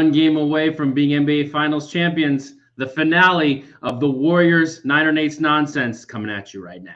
one game away from being NBA Finals champions. The finale of the Warriors Niner Nate's nonsense coming at you right now.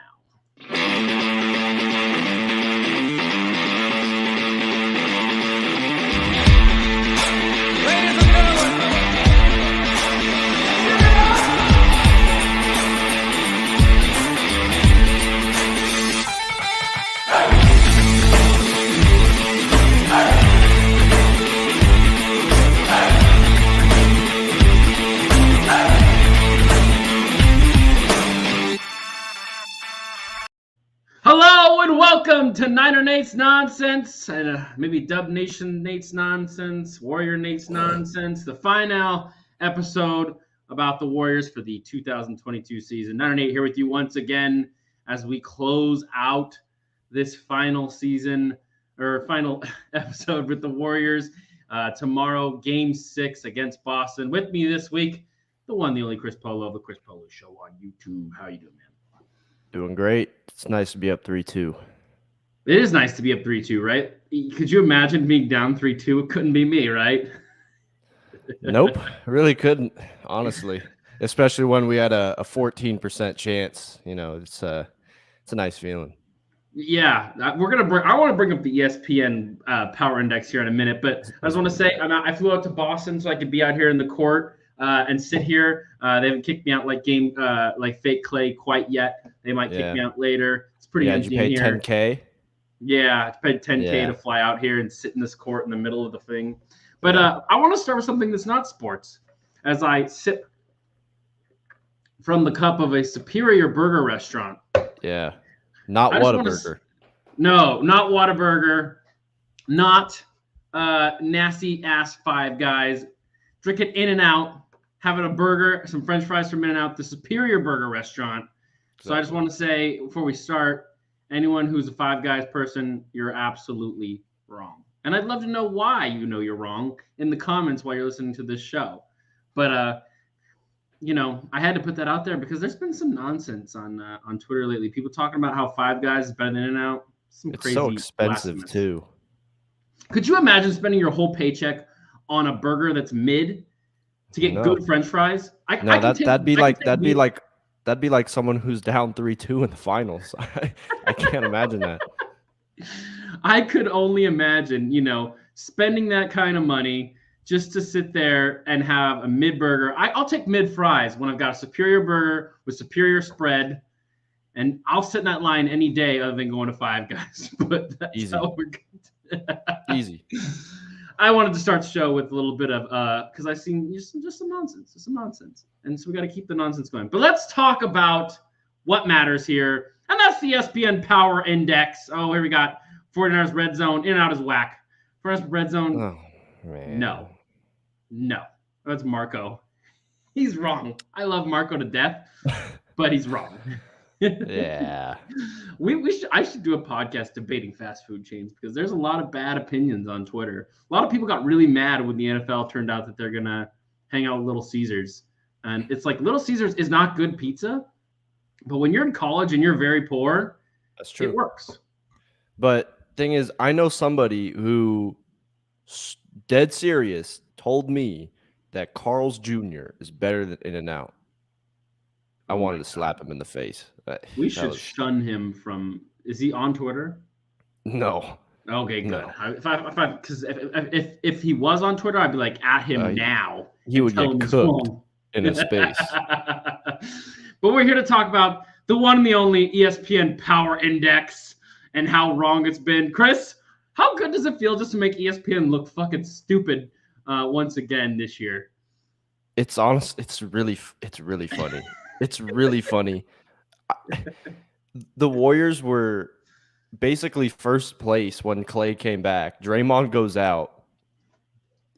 Hello and welcome to Niner Nate's Nonsense, and maybe Dub Nation Nate's Nonsense, Warrior Nate's Nonsense, the final episode about the Warriors for the 2022 season. Niner Nate here with you once again as we close out this final season, or final episode with the Warriors. Tomorrow, Game 6 against Boston. With me this week, the one, the only Chris Polo of the Chris Polo Show on YouTube. How you doing, man? Doing great. It's nice to be up 3-2. It is nice to be up 3-2, right? Could you imagine being down 3-2? It couldn't be me, right? Nope, really couldn't, honestly. Especially when we had a 14% chance. You know, it's a nice feeling. Yeah, I want to bring up the ESPN Power Index here in a minute, but I just want to say I flew out to Boston so I could be out here in the court and sit here. They haven't kicked me out like fake Clay quite yet. They might kick me out later. It's pretty empty here. Did you pay $10K? Yeah, I paid $10K to fly out here and sit in this court in the middle of the thing. But I want to start with something that's not sports. As I sip from the cup of a Superior Burger restaurant. Yeah, not Whataburger. No, not Whataburger. Not nasty ass Five Guys. Drinking In-N-Out, having a burger, some French fries from In-N-Out, the Superior Burger restaurant. So I just want to say before we start, anyone who's a Five Guys person, you're absolutely wrong. And I'd love to know why you know you're wrong in the comments while you're listening to this show. But I had to put that out there because there's been some nonsense on Twitter lately. People talking about how Five Guys is better than In-N-Out. It's so expensive too. Could you imagine spending your whole paycheck on a burger that's mid to get good French fries? That'd be like someone who's down 3-2 in the finals. I can't imagine that. I could only imagine, spending that kind of money just to sit there and have a mid burger. I'll take mid fries when I've got a Superior Burger with Superior spread, and I'll sit in that line any day other than going to Five Guys. But that's Easy. How we're good. Easy. I wanted to start the show with a little bit of because I've seen just some nonsense, and so we got to keep the nonsense going. But let's talk about what matters here, and that's the ESPN Power Index. Oh, here we got 49ers red zone. In-N-Out is whack. First red zone. Oh man. No, that's Marco. He's wrong. I love Marco to death, but he's wrong. Yeah. I should do a podcast debating fast food chains because there's a lot of bad opinions on Twitter. A lot of people got really mad when the NFL turned out that they're gonna hang out with Little Caesars, and it's like Little Caesars is not good pizza, but when you're in college and you're very poor, that's true. It works. But thing is, I know somebody who, dead serious, told me that Carl's Jr. is better than In-N-Out. I wanted to slap him in the face. We should shun him from. Is he on Twitter? No. Okay, good. No. If he was on Twitter, I'd be like at him now. He would get cooked in his space. But we're here to talk about the one and the only ESPN Power Index and how wrong it's been. Chris, how good does it feel just to make ESPN look fucking stupid once again this year? It's honest. It's really funny. It's really funny. The Warriors were basically first place when Clay came back. Draymond goes out,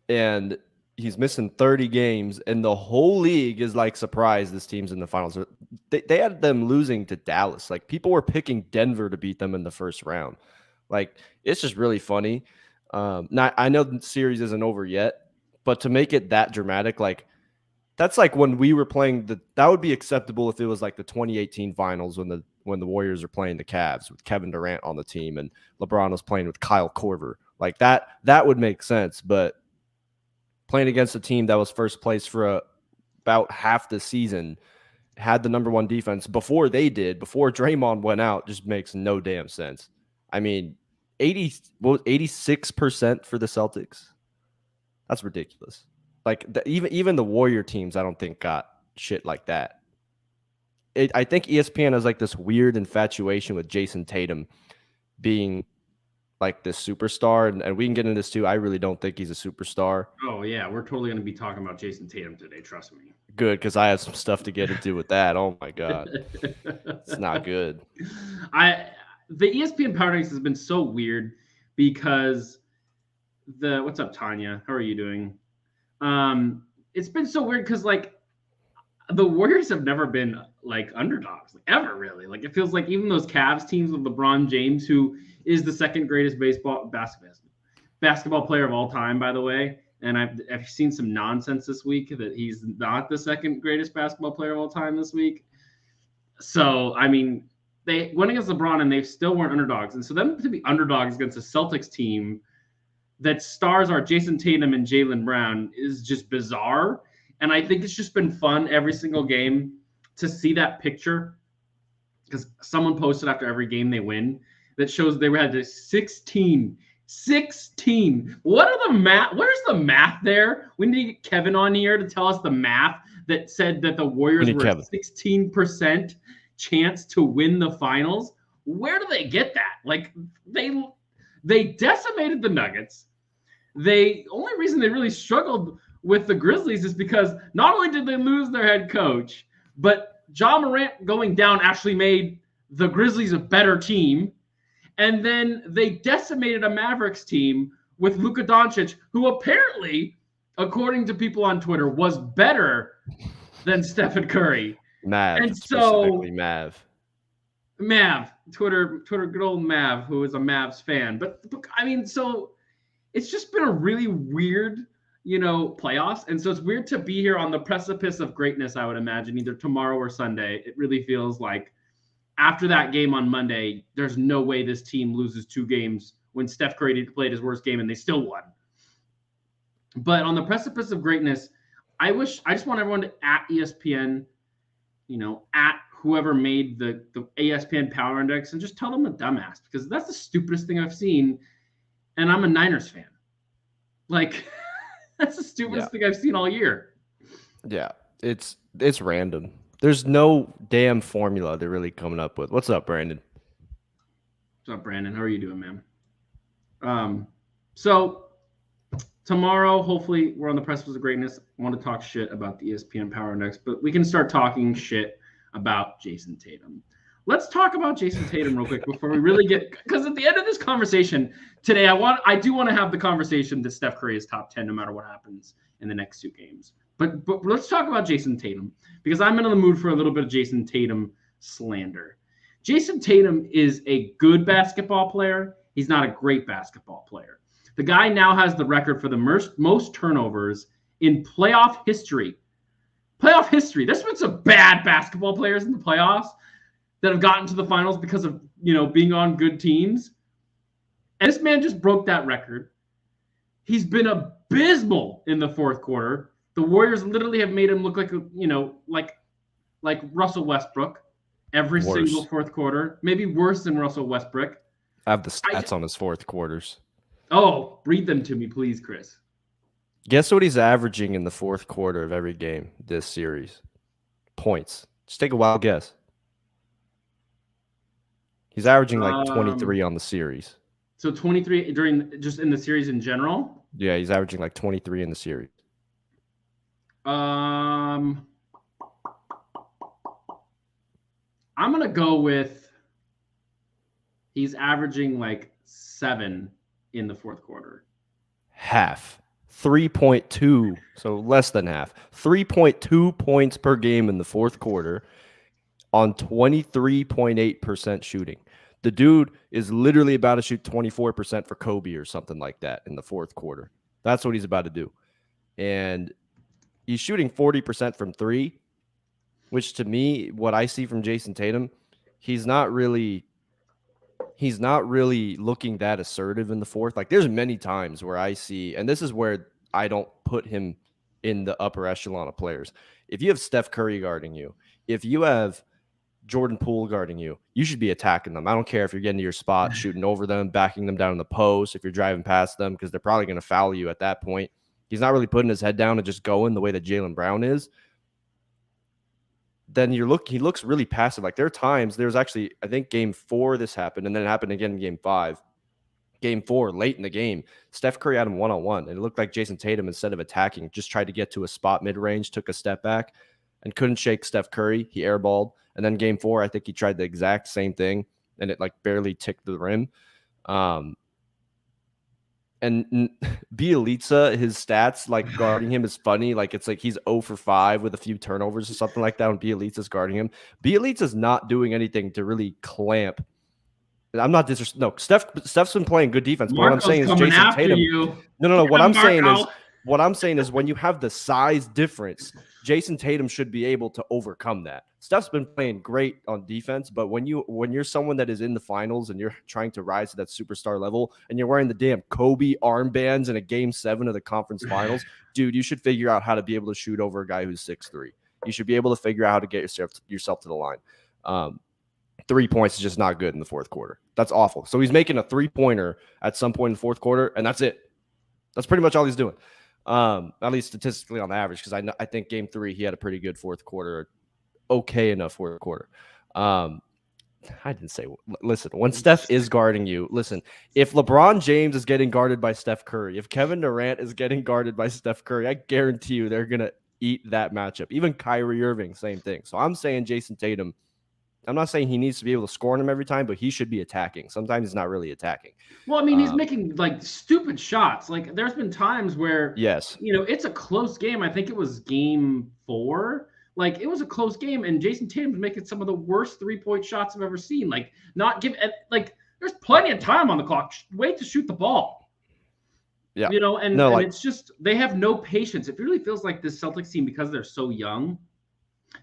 and he's missing 30 games, and the whole league is like surprised this team's in the finals. They had them losing to Dallas. Like, people were picking Denver to beat them in the first round. Like, it's just really funny. I know the series isn't over yet, but to make it that dramatic, like, that's like when we were playing that would be acceptable if it was like the 2018 finals when the Warriors are playing the Cavs with Kevin Durant on the team and LeBron was playing with Kyle Korver. Like that would make sense, but playing against a team that was first place for about half the season, had the number one defense before they did, before Draymond went out, just makes no damn sense. I mean, 86% for the Celtics. That's ridiculous. Like even the Warrior teams, I don't think got shit like that. I think ESPN has like this weird infatuation with Jason Tatum being like this superstar, and we can get into this too. I really don't think he's a superstar. Oh yeah, we're totally going to be talking about Jason Tatum today. Trust me. Good, because I have some stuff to get into with that. Oh my god, it's not good. The ESPN Power Rankings has been so weird because what's up, Tanya? How are you doing? It's been so weird because like the Warriors have never been like underdogs, like, ever really. Like it feels like even those Cavs teams with LeBron James, who is the second greatest basketball player of all time, by the way. And I've seen some nonsense this week that he's not the second greatest basketball player of all time this week. So I mean, they went against LeBron and they still weren't underdogs. And so them to be underdogs against a Celtics team that stars are Jason Tatum and Jaylen Brown is just bizarre. And I think it's just been fun every single game to see that picture, because someone posted after every game they win that shows they had this 16. What are the math? Where's the math there? We need to get Kevin on here to tell us the math that said that the Warriors were a 16% chance to win the finals. Where do they get that? Like they decimated the Nuggets. The only reason they really struggled with the Grizzlies is because not only did they lose their head coach, but Ja Morant going down actually made the Grizzlies a better team. And then they decimated a Mavericks team with Luka Doncic, who apparently, according to people on Twitter, was better than Stephen Curry. Mav, and so Mav, Twitter, good old Mav, who is a Mavs fan. But I mean, so it's just been a really weird, playoffs. And so it's weird to be here on the precipice of greatness, I would imagine, either tomorrow or Sunday. It really feels like after that game on Monday, there's no way this team loses 2 games when Steph Curry played his worst game and they still won. But on the precipice of greatness, I just want everyone to at ESPN, at whoever made the ESPN Power Index, and just tell them a dumbass, because that's the stupidest thing I've seen. And I'm a Niners fan. Like, that's the stupidest thing I've seen all year. Yeah, it's random. There's no damn formula they're really coming up with. What's up, Brandon? What's up, Brandon? How are you doing, man? So tomorrow, hopefully, we're on the precipice of greatness. I want to talk shit about the ESPN Power Index, but we can start talking shit about Jason Tatum. Let's talk about Jason Tatum real quick before we really get, because at the end of this conversation today, I do want to have the conversation that Steph Curry is top 10 no matter what happens in the next 2 games. But let's talk about Jason Tatum, because I'm in the mood for a little bit of Jason Tatum slander. Jason Tatum is a good basketball player. He's not a great basketball player. The guy now has the record for the most turnovers in playoff history. There's been some bad basketball players in the playoffs that have gotten to the finals because of, being on good teams. And this man just broke that record. He's been abysmal in the fourth quarter. The Warriors literally have made him look like, like Russell Westbrook every single fourth quarter, maybe worse than Russell Westbrook. I have the stats on his fourth quarters. Oh, read them to me, please, Chris. Guess what he's averaging in the fourth quarter of every game this series? Points. Just take a wild guess. He's averaging like 23 on the series. So 23 just in the series in general? Yeah, he's averaging like 23 in the series. I'm going to go with he's averaging like 7 in the fourth quarter. Half. 3.2, so less than half. 3.2 points per game in the fourth quarter on 23.8% shooting. The dude is literally about to shoot 24% for Kobe or something like that in the fourth quarter. That's what he's about to do. And he's shooting 40% from 3, which to me, what I see from Jason Tatum, he's not really looking that assertive in the fourth. Like there's many times where I see, and this is where I don't put him in the upper echelon of players. If you have Steph Curry guarding you, if you have Jordan Poole guarding you, you should be attacking them. I don't care if you're getting to your spot, shooting over them, backing them down in the post, if you're driving past them, because they're probably going to foul you at that point. He's not really putting his head down and just going the way that Jaylen Brown is. Then he looks really passive. Like there are times, there's actually, I think game 4 this happened, and then it happened again in game 5. Game 4, late in the game, Steph Curry had him one-on-one, and it looked like Jason Tatum, instead of attacking, just tried to get to a spot mid-range, took a step back, and couldn't shake Steph Curry. He airballed. And then game 4, I think he tried the exact same thing, and it like barely ticked the rim. And Bielitsa, his stats, like guarding him is funny. Like it's like he's 0 for 5 with a few turnovers or something like that when Bielitsa's guarding him. Bielitsa's not doing anything to really clamp. I'm not disrespecting. No, Steph's been playing good defense. But what I'm saying is Jason Tatum. No. What I'm saying is when you have the size difference, Jason Tatum should be able to overcome that. Steph's been playing great on defense, but when you're someone that is in the finals and you're trying to rise to that superstar level and you're wearing the damn Kobe armbands in a game 7 of the conference finals, dude, you should figure out how to be able to shoot over a guy who's 6'3". You should be able to figure out how to get yourself to the line. 3 points is just not good in the fourth quarter. That's awful. So he's making a 3-pointer at some point in the fourth quarter, and that's it. That's pretty much all he's doing. At least statistically on the average, because I think game 3 he had a pretty good fourth quarter, okay enough fourth quarter. I didn't say. Listen, when Steph is guarding you, listen. If LeBron James is getting guarded by Steph Curry, if Kevin Durant is getting guarded by Steph Curry, I guarantee you they're gonna eat that matchup. Even Kyrie Irving, same thing. So I'm saying Jason Tatum. I'm not saying he needs to be able to score on him every time, but he should be attacking. Sometimes he's not really attacking. Well, I mean, he's making like stupid shots. Like there's been times where, yes, it's a close game. I think it was game 4. Like it was a close game, and Jason Tatum's making some of the worst 3-point shots I've ever seen. Like there's plenty of time on the clock. Wait to shoot the ball. Yeah, and it's just they have no patience. It really feels like this Celtics team, because they're so young,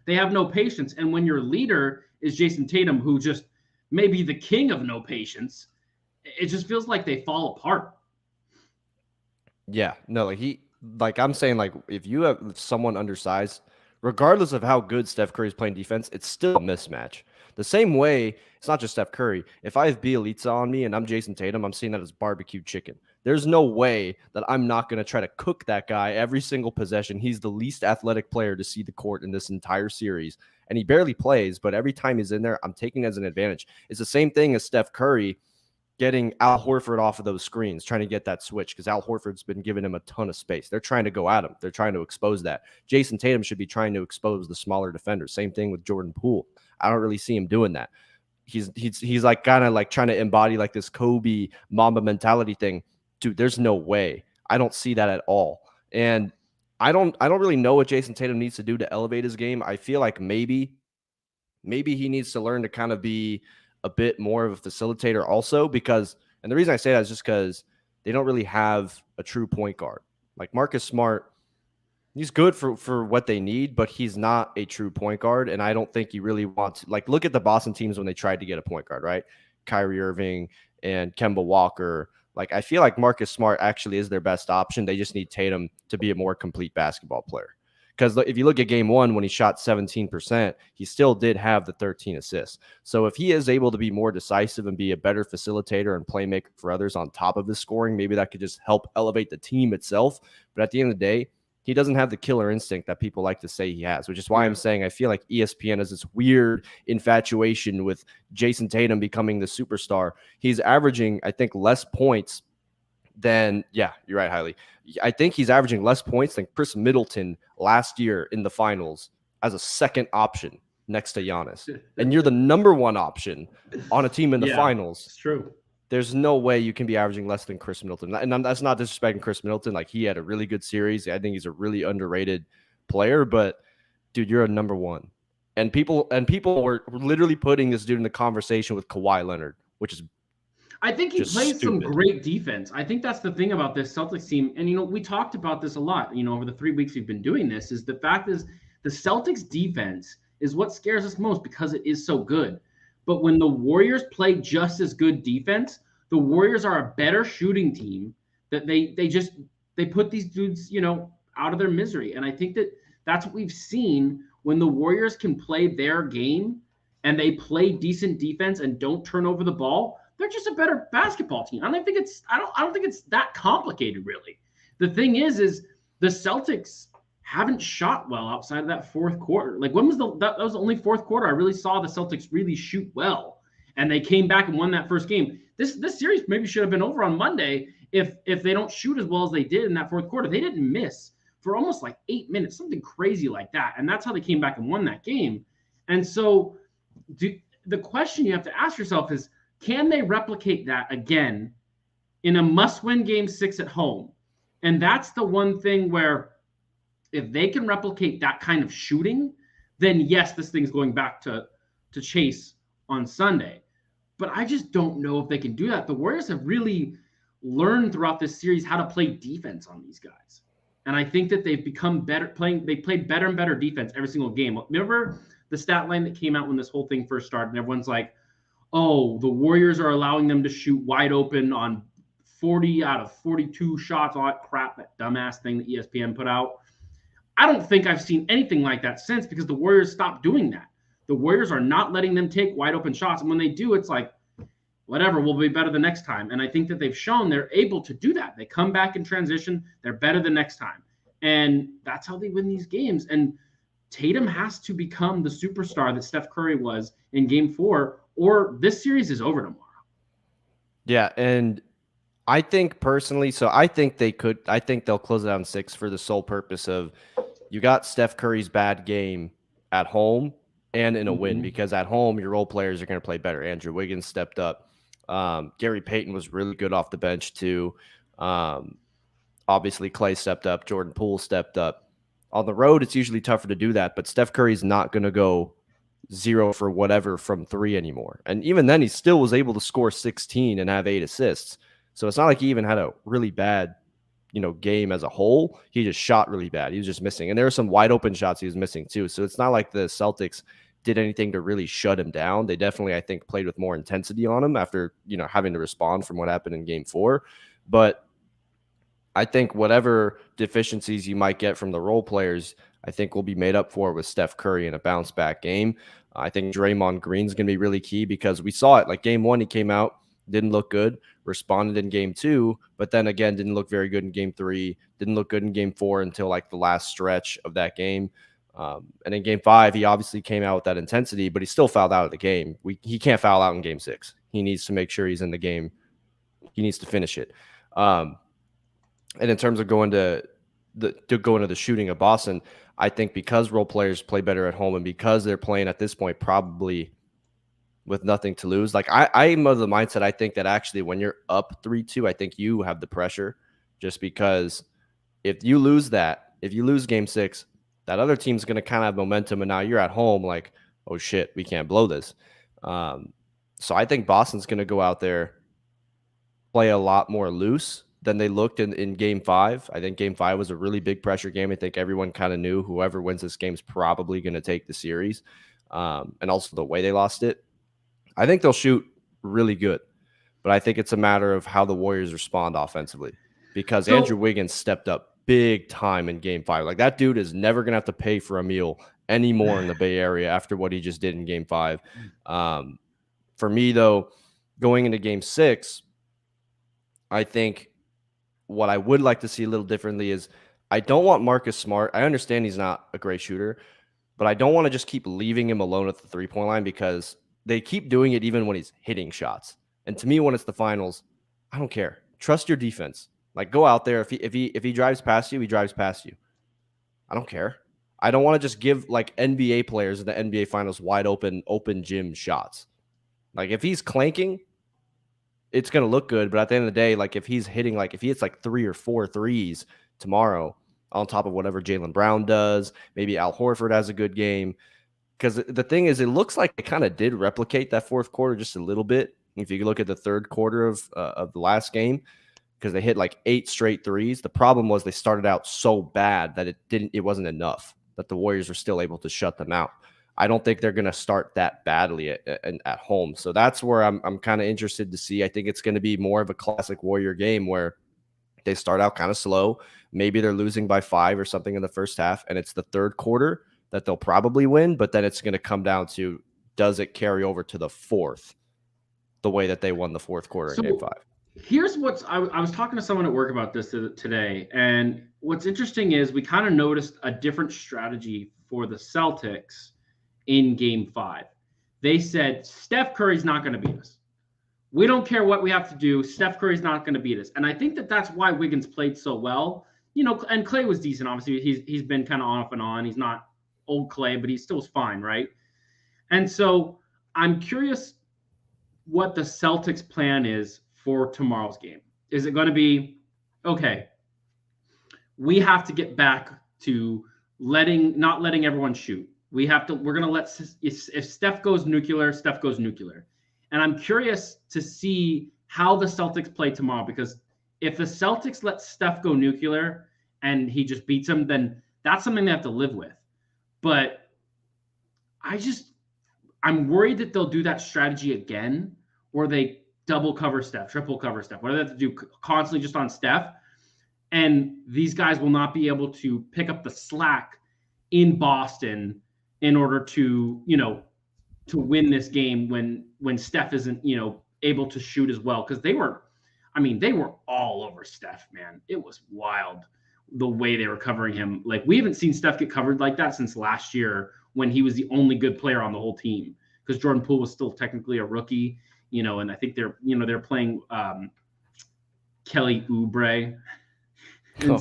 they have no patience. And when your leader is Jason Tatum, who just may be the king of no patience, it just feels like they fall apart. Yeah, no, I'm saying, like, if you have someone undersized, regardless of how good Steph Curry is playing defense, it's still a mismatch. The same way, it's not just Steph Curry. If I have Bielitsa on me and I'm Jason Tatum, I'm seeing that as barbecue chicken. There's no way that I'm not going to try to cook that guy every single possession. He's the least athletic player to see the court in this entire series, and he barely plays, but every time he's in there, I'm taking it as an advantage. It's the same thing as Steph Curry getting Al Horford off of those screens, trying to get that switch, because Al Horford's been giving him a ton of space. They're trying to go at him. They're trying to expose that. Jason Tatum should be trying to expose the smaller defenders. Same thing with Jordan Poole. I don't really see him doing that. He's like kind of like trying to embody like this Kobe Mamba mentality thing. Dude, there's no way. I don't see that at all. And I don't really know what Jason Tatum needs to do to elevate his game. I feel like maybe he needs to learn to kind of be a bit more of a facilitator also, because, and the reason I say that is just because they don't really have a true point guard. Like Marcus Smart, he's good for what they need, but he's not a true point guard. And I don't think he really wants, like, look at the Boston teams when they tried to get a point guard, right? Kyrie Irving and Kemba Walker. Like, I feel like Marcus Smart actually is their best option. They just need Tatum to be a more complete basketball player. Because if you look at game 1, when he shot 17%, he still did have the 13 assists. So if he is able to be more decisive and be a better facilitator and playmaker for others on top of his scoring, maybe that could just help elevate the team itself. But at the end of the day, he doesn't have the killer instinct that people like to say he has, which is why I'm saying I feel like ESPN has this weird infatuation with Jason Tatum becoming the superstar. He's averaging, I think, less points than, yeah, you're right, Hailey. I think he's averaging less points than Chris Middleton last year in the finals as a second option next to Giannis. And you're the number 1 option on a team in the finals. It's true. There's no way you can be averaging less than Chris Middleton. And that's not disrespecting Chris Middleton. Like, he had a really good series. I think he's a really underrated player. But, dude, you're a number 1. And people were literally putting this dude in the conversation with Kawhi Leonard, which is I think he plays some great defense. I think that's the thing about this Celtics team. And, we talked about this a lot, over the 3 weeks we've been doing this, is the fact is the Celtics defense is what scares us most because it is so good. But when the Warriors play just as good defense, the Warriors are a better shooting team that they they put these dudes, out of their misery. And I think that that's what we've seen when the Warriors can play their game and they play decent defense and don't turn over the ball. They're just a better basketball team. I don't think it's that complicated, really. The thing is the Celtics haven't shot well outside of that fourth quarter. Like, when was that was the only fourth quarter I really saw the Celtics really shoot well, and they came back and won that first game. This series maybe should have been over on Monday if they don't shoot as well as they did in that fourth quarter. They didn't miss for almost like 8 minutes, something crazy like that, and that's how they came back and won that game. And so, the question you have to ask yourself is, can they replicate that again in a must-win game 6 at home? And that's the one thing where, if they can replicate that kind of shooting, then yes, this thing's going back to Chase on Sunday. But I just don't know if they can do that. The Warriors have really learned throughout this series how to play defense on these guys. And I think that they've become better playing. They played better and better defense every single game. Remember the stat line that came out when this whole thing first started, and everyone's like, oh, the Warriors are allowing them to shoot wide open on 40 out of 42 shots, all that crap, that dumbass thing that ESPN put out. I don't think I've seen anything like that since, because the Warriors stopped doing that. The Warriors are not letting them take wide open shots. And when they do, it's like, whatever, we'll be better the next time. And I think that they've shown they're able to do that. They come back in transition. They're better the next time. And that's how they win these games. And Tatum has to become the superstar that Steph Curry was in game 4, or this series is over tomorrow. Yeah. And I think personally, I think they'll close it out in 6 for the sole purpose of, you got Steph Curry's bad game at home and in a win, because at home, your role players are going to play better. Andrew Wiggins stepped up. Gary Payton was really good off the bench too. Obviously, Clay stepped up. Jordan Poole stepped up. On the road, it's usually tougher to do that, but Steph Curry's not going to go 0 for whatever from 3 anymore. And even then, he still was able to score 16 and have 8 assists. So it's not like he even had a really bad game as a whole. He just shot really bad. He was just missing. And there were some wide open shots he was missing too. So it's not like the Celtics did anything to really shut him down. They definitely, I think, played with more intensity on him after, having to respond from what happened in game 4. But I think whatever deficiencies you might get from the role players, I think will be made up for with Steph Curry in a bounce back game. I think Draymond Green's going to be really key, because we saw it. Like game 1, he came out, didn't look good, responded in game 2, but then again, didn't look very good in game 3, didn't look good in game 4 until like the last stretch of that game. And in game 5, he obviously came out with that intensity, but he still fouled out of the game. He can't foul out in game 6. He needs to make sure he's in the game. He needs to finish it. And in terms of going to the shooting of Boston, I think because role players play better at home, and because they're playing at this point probably with nothing to lose. Like I'm of the mindset, I think that actually when you're up 3-2, I think you have the pressure, just because if you lose game 6, that other team's going to kind of have momentum, and now you're at home like, oh shit, we can't blow this. So I think Boston's going to go out there, play a lot more loose than they looked in game 5. I think game 5 was a really big pressure game. I think everyone kind of knew whoever wins this game is probably going to take the series. And also the way they lost it. I think they'll shoot really good, but I think it's a matter of how the Warriors respond offensively, because Andrew Wiggins stepped up big time in game 5. Like, that dude is never going to have to pay for a meal anymore in the Bay Area after what he just did in game 5. For me, though, going into game 6, I think what I would like to see a little differently is, I don't want Marcus Smart. I understand he's not a great shooter, but I don't want to just keep leaving him alone at the three-point line, because they keep doing it even when he's hitting shots. And to me, when it's the finals, I don't care. Trust your defense. Like, go out there. If he drives past you, he drives past you. I don't care. I don't want to just give like NBA players in the NBA finals wide open gym shots. Like, if he's clanking, it's going to look good. But at the end of the day, like, if he's hitting, like if he hits like 3 or 4 threes tomorrow on top of whatever Jaylen Brown does, maybe Al Horford has a good game. Because the thing is, it looks like it kind of did replicate that fourth quarter just a little bit. If you look at the third quarter of the last game, because they hit like 8 straight threes. The problem was they started out so bad that it wasn't enough, that the Warriors were still able to shut them out. I don't think they're going to start that badly at home. So that's where I'm kind of interested to see. I think it's going to be more of a classic Warrior game where They start out kind of slow. Maybe they're losing by 5 or something in the first half, and it's the third quarter that they'll probably win. But then it's going to come down to, does it carry over to the fourth, the way that they won the fourth quarter in Game 5? Here's what's I was talking to someone at work about this today, and what's interesting is we kind of noticed a different strategy for the Celtics in Game 5. They said Steph Curry's not going to beat us. We don't care what we have to do. Steph Curry's not going to beat us, and I think that's why Wiggins played so well. And Clay was decent. Obviously, he's been kind of off and on. He's not old Clay, but he still was fine, right? And so I'm curious what the Celtics plan is for tomorrow's game. Is it going to be, okay, we have to get back to not letting everyone shoot. We're going to let, if Steph goes nuclear, Steph goes nuclear. And I'm curious to see how the Celtics play tomorrow, because if the Celtics let Steph go nuclear and he just beats them, then that's something they have to live with. But I'm worried that they'll do that strategy again, where they double cover Steph, triple cover Steph, whatever they have to do constantly just on Steph. And these guys will not be able to pick up the slack in Boston in order to, to win this game when Steph isn't, able to shoot as well. Because they were all over Steph, man. It was wild the way they were covering him. Like, we haven't seen Steph get covered like that since last year, when he was the only good player on the whole team, because Jordan Poole was still technically a rookie, and I think they're playing Kelly Oubre. And it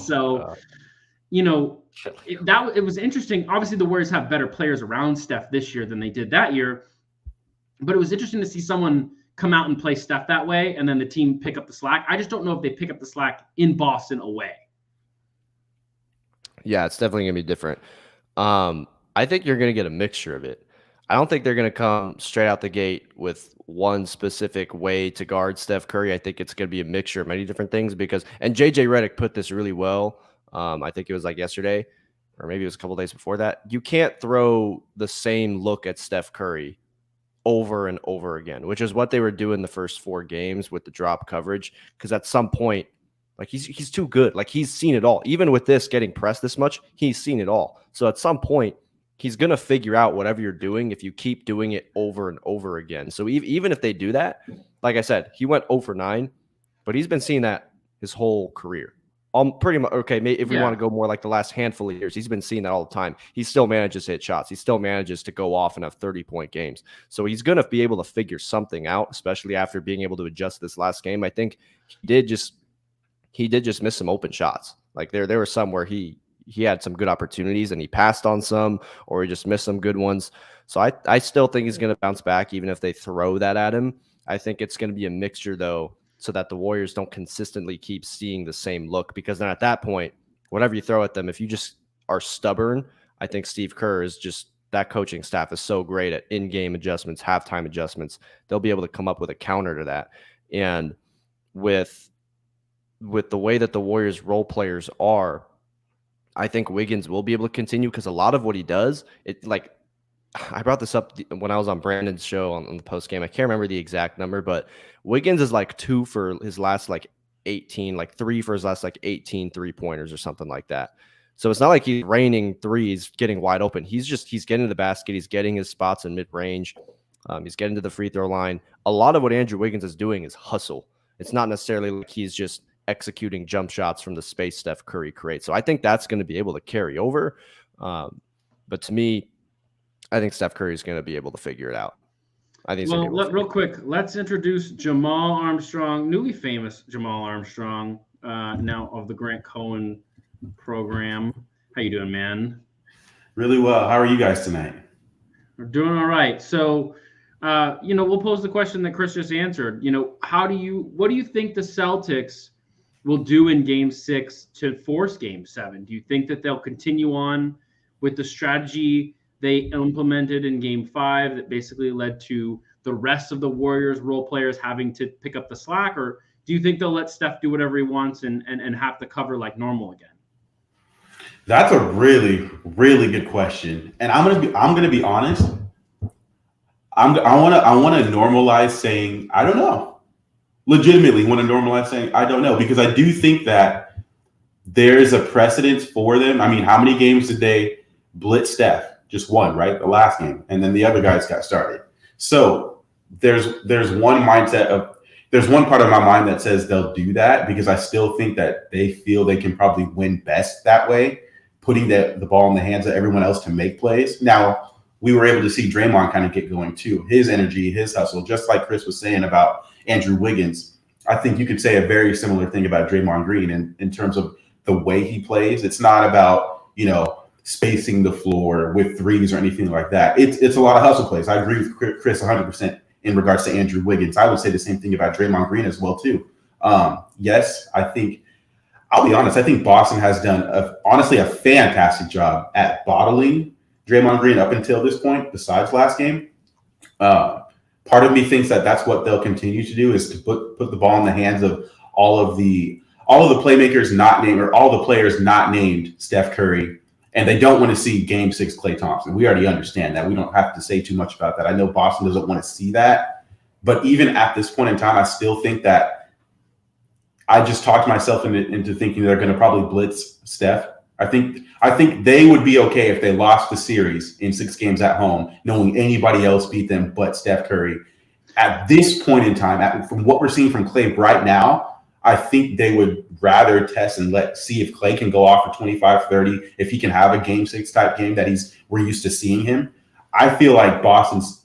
was interesting. Obviously, the Warriors have better players around Steph this year than they did that year, but it was interesting to see someone come out and play Steph that way, and then the team pick up the slack. I just don't know if they pick up the slack in Boston away. Yeah, it's definitely going to be different. I think you're going to get a mixture of it. I don't think they're going to come straight out the gate with one specific way to guard Steph Curry. I think it's going to be a mixture of many different things, and JJ Redick put this really well. I think it was like yesterday, or maybe it was a couple days before that. You can't throw the same look at Steph Curry over and over again, which is what they were doing the first 4 games with the drop coverage. Because at some point, like, he's too good. Like, he's seen it all. Even with this getting pressed this much, he's seen it all. So at some point, he's going to figure out whatever you're doing if you keep doing it over and over again. So even if they do that, like I said, he went 0 for 9, but he's been seeing that his whole career. Pretty much, okay, if we want to go more like the last handful of years, he's been seeing that all the time. He still manages to hit shots. He still manages to go off and have 30-point games. So he's going to be able to figure something out, especially after being able to adjust this last game. I think he did just miss some open shots. Like, there were some where he had some good opportunities and he passed on some, or he just missed some good ones. So I still think he's going to bounce back, even if they throw that at him. I think it's going to be a mixture, though, so that the Warriors don't consistently keep seeing the same look, because then at that point, whatever you throw at them, if you just are stubborn, I think Steve Kerr is just, that coaching staff is so great at in-game adjustments, halftime adjustments. They'll be able to come up with a counter to that. And with the way that the Warriors role players are, I think Wiggins will be able to continue, because a lot of what he does, I brought this up when I was on Brandon's show on the post game. I can't remember the exact number, but Wiggins is like 2 for his last 18, 3 for his last 18 3-pointers or something like that. So it's not like he's raining threes, getting wide open. He's getting to the basket. He's getting his spots in mid range. He's getting to the free throw line. A lot of what Andrew Wiggins is doing is hustle. It's not necessarily like he's just executing jump shots from the space Steph Curry creates. So I think that's going to be able to carry over. But to me, I think Steph Curry is going to be able to figure it out. I think. Real quick, let's introduce Jamal Armstrong, newly famous Jamal Armstrong, now of the Grant Cohen program. How you doing, man? Really well. How are you guys tonight? We're doing all right. So, we'll pose the question that Chris just answered. What do you think the Celtics will do in Game 6 to force Game 7? Do you think that they'll continue on with the strategy they implemented in Game 5 that basically led to the rest of the Warriors role players having to pick up the slack? Or do you think they'll let Steph do whatever he wants and have to cover like normal again? That's a really, really good question. And I'm gonna be honest. I wanna normalize saying I don't know. legitimately want to normalize saying I don't know, because I do think that there's a precedence for them. I mean, how many games did they blitz Steph? Just one, right? The last game, and then the other guys got started. So there's one mindset of there's one part of my mind that says they'll do that, because I still think that they feel they can probably win best that way, putting the ball in the hands of everyone else to make plays. Now, we were able to see Draymond kind of get going too. His energy, his hustle, just like Chris was saying about Andrew Wiggins. I think you could say a very similar thing about Draymond Green in terms of the way he plays. It's not about, spacing the floor with threes or anything like that. It's a lot of hustle plays. I agree with Chris 100% in regards to Andrew Wiggins. I would say the same thing about Draymond Green as well too. Yes, I'll be honest, I think Boston has done honestly a fantastic job at bottling Draymond Green up until this point, besides last game. Part of me thinks that that's what they'll continue to do, is to put the ball in the hands of all of the playmakers not named, or all the players not named Steph Curry. And they don't want to see Game 6 Klay Thompson. We already understand that. We don't have to say too much about that. I know Boston doesn't want to see that. But even at this point in time, I still think that I just talked myself into thinking they're going to probably blitz Steph. I think they would be okay if they lost the series in 6 games at home, knowing anybody else beat them but Steph Curry. At this point in time, from what we're seeing from Klay right now, I think they would rather test and see if Klay can go off for 25, 30, if he can have a Game 6 type game that we're used to seeing him. I feel like Boston's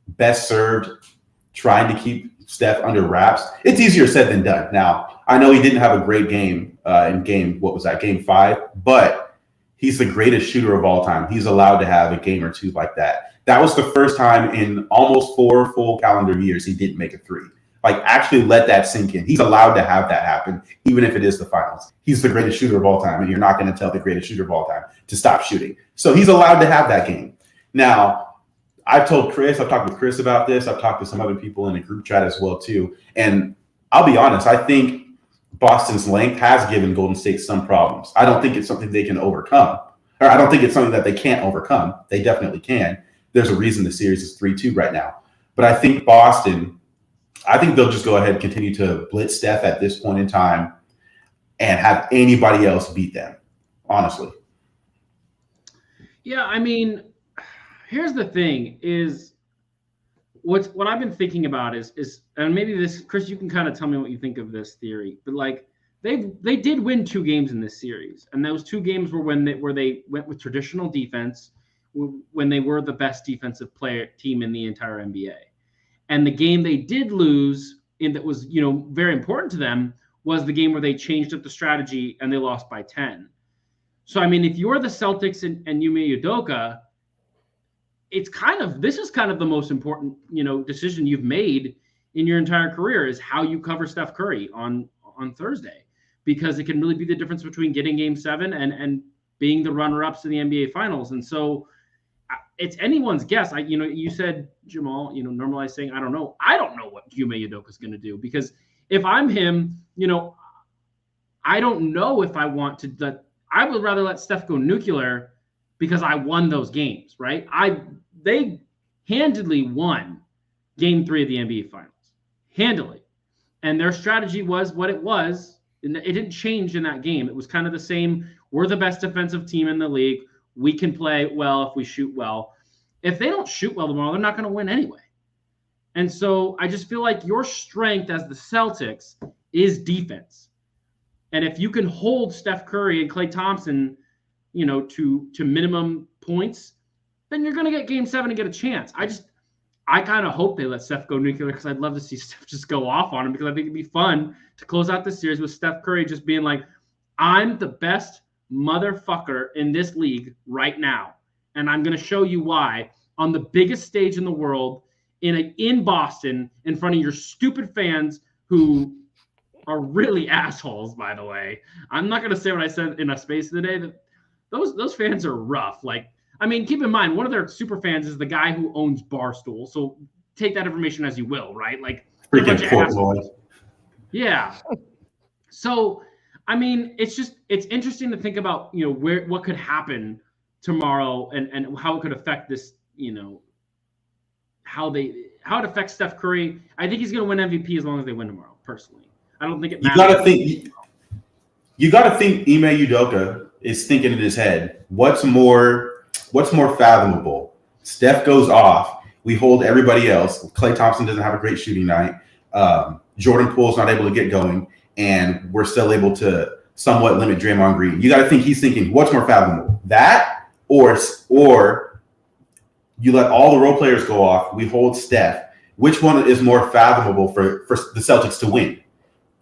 best served trying to keep Steph under wraps. It's easier said than done. Now, I know he didn't have a great game in Game 5, but he's the greatest shooter of all time. He's allowed to have a game or two like that. That was the first time in almost 4 full calendar years he didn't make a three. Like, actually let that sink in. He's allowed to have that happen, even if it is the finals. He's the greatest shooter of all time, and you're not going to tell the greatest shooter of all time to stop shooting. So he's allowed to have that game. Now, I've talked with Chris about this. I've talked to some other people in the group chat as well, too. And I'll be honest, I think Boston's length has given Golden State some problems. I don't think it's something they can overcome. Or I don't think it's something that they can't overcome. They definitely can. There's a reason the series is 3-2 right now. But I think they'll just go ahead and continue to blitz Steph at this point in time and have anybody else beat them, honestly. Yeah, I mean, here's the thing is what I've been thinking about is and maybe this, Chris, you can kind of tell me what you think of this theory, but like they did win 2 games in this series, and those 2 games were where they went with traditional defense, when they were the best defensive team in the entire NBA. And the game they did lose that was, very important to them was the game where they changed up the strategy and they lost by 10. So, I mean, if you're the Celtics and Ime Udoka, this is kind of the most important, decision you've made in your entire career, is how you cover Steph Curry on Thursday, because it can really be the difference between getting Game 7 and being the runner-ups in the NBA Finals. And so it's anyone's guess. You said, Jamal, normalize saying, I don't know. I don't know what Ime Udoka is going to do, because if I'm him, I don't know if I want to. I would rather let Steph go nuclear, because I won those games, right? They handedly won Game 3 of the NBA Finals, handily, and their strategy was what it was. And it didn't change in that game. It was kind of the same. We're the best defensive team in the league. We can play well if we shoot well. If they don't shoot well tomorrow, they're not going to win anyway. And so I just feel like your strength as the Celtics is defense. And if you can hold Steph Curry and Klay Thompson, to minimum points, then you're going to get Game 7 and get a chance. I kind of hope they let Steph go nuclear, because I'd love to see Steph just go off on him, because I think it'd be fun to close out the series with Steph Curry just being like, I'm the best motherfucker in this league right now, and I'm going to show you why on the biggest stage in the world, in Boston, in front of your stupid fans who are really assholes, by the way. I'm not going to say what I said in a space today, that those fans are rough. Like, I mean, keep in mind, one of their super fans is the guy who owns Barstool, so take that information as you will, right? Like, Freaking Portnoy. Yeah. So, I mean, it's interesting to think about, what could happen tomorrow and how it could affect this, how it affects Steph Curry. I think he's going to win MVP as long as they win tomorrow. Personally, I don't think it matters. You got to think Ime Udoka is thinking in his head, what's more fathomable? Steph goes off. We hold everybody else. Klay Thompson doesn't have a great shooting night. Jordan Poole's not able to get going, and we're still able to somewhat limit Draymond Green. You got to think he's thinking, what's more fathomable? That or you let all the role players go off. We hold Steph. Which one is more fathomable for the Celtics to win?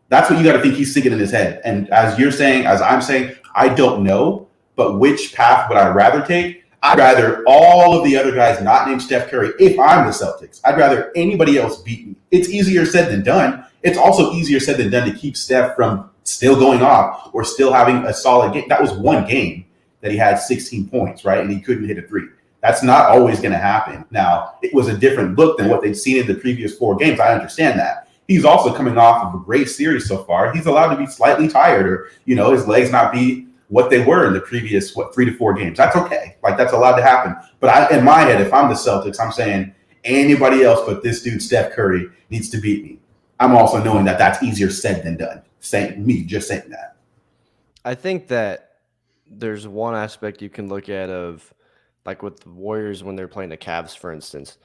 That's what you got to think he's thinking in his head. And as I'm saying, I don't know, but which path would I rather take? I'd rather all of the other guys not named Steph Curry if I'm the Celtics. I'd rather anybody else beat me. It's easier said than done. It's also easier said than done to keep Steph from still going off or still having a solid game. That was one game that he had 16 points, right? And he couldn't hit a three. That's not always going to happen. Now, it was a different look than what they'd seen in the previous 4 games. I understand that. He's also coming off of a great series so far. He's allowed to be slightly tired or, his legs not be what they were in the previous, 3 to 4 games. That's okay. Like, that's allowed to happen. But in my head, if I'm the Celtics, I'm saying anybody else but this dude, Steph Curry, needs to beat me. I'm also knowing that that's easier said than done. Just saying that. I think that there's one aspect you can look at of, like with the Warriors when they're playing the Cavs, for instance.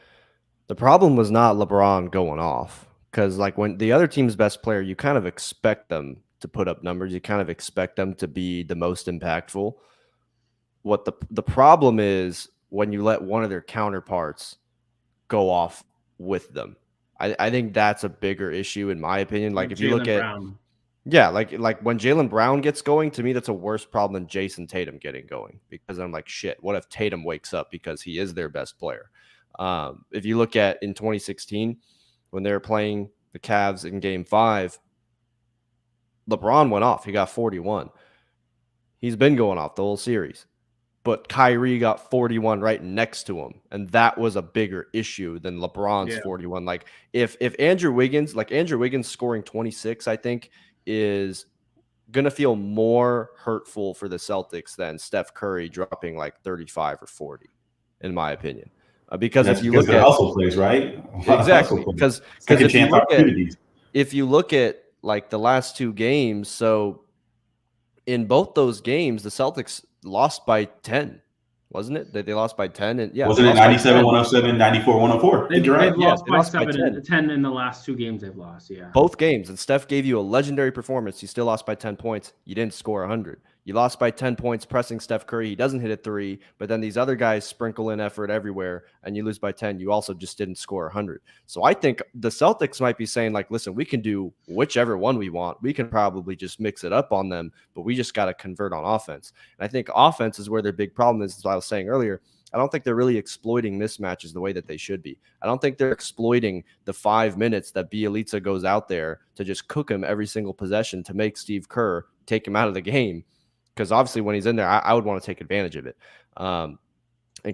The problem was not LeBron going off. Because, like, when the other team's best player, you kind of expect them to put up numbers. You kind of expect them to be the most impactful. What the problem is when you let one of their counterparts go off with them. I think that's a bigger issue, in my opinion. Like, if you look at Brown. Yeah, like when Jaylen Brown gets going, to me, that's a worse problem than Jason Tatum getting going. Because I'm like, shit, what if Tatum wakes up because he is their best player? If you look at in 2016, when they were playing the Cavs in Game 5, LeBron went off. He got 41. He's been going off the whole series. But Kyrie got 41 right next to him. And that was a bigger issue than LeBron's 41. Like, if Andrew Wiggins scoring 26, I think, is going to feel more hurtful for the Celtics than Steph Curry dropping like 35 or 40, in my opinion. Because if you look at hustle plays, right? Exactly. Because if you look at like the last 2 games, so in both those games, the Celtics lost by 10, wasn't it? They lost by 10, and wasn't it 97-107, 94-104? They've lost by 10 in the last 2 games. They've lost, both games. And Steph gave you a legendary performance. You still lost by 10 points. You didn't score 100. You lost by 10 points pressing Steph Curry. He doesn't hit a 3, but then these other guys sprinkle in effort everywhere, and you lose by 10. You also just didn't score 100. So I think the Celtics might be saying, like, listen, we can do whichever one we want. We can probably just mix it up on them, but we just got to convert on offense. And I think offense is where their big problem is, as I was saying earlier. I don't think they're really exploiting mismatches the way that they should be. I don't think they're exploiting the 5 minutes that Bjelica goes out there to just cook him every single possession to make Steve Kerr take him out of the game. Because obviously when he's in there, I would want to take advantage of it. And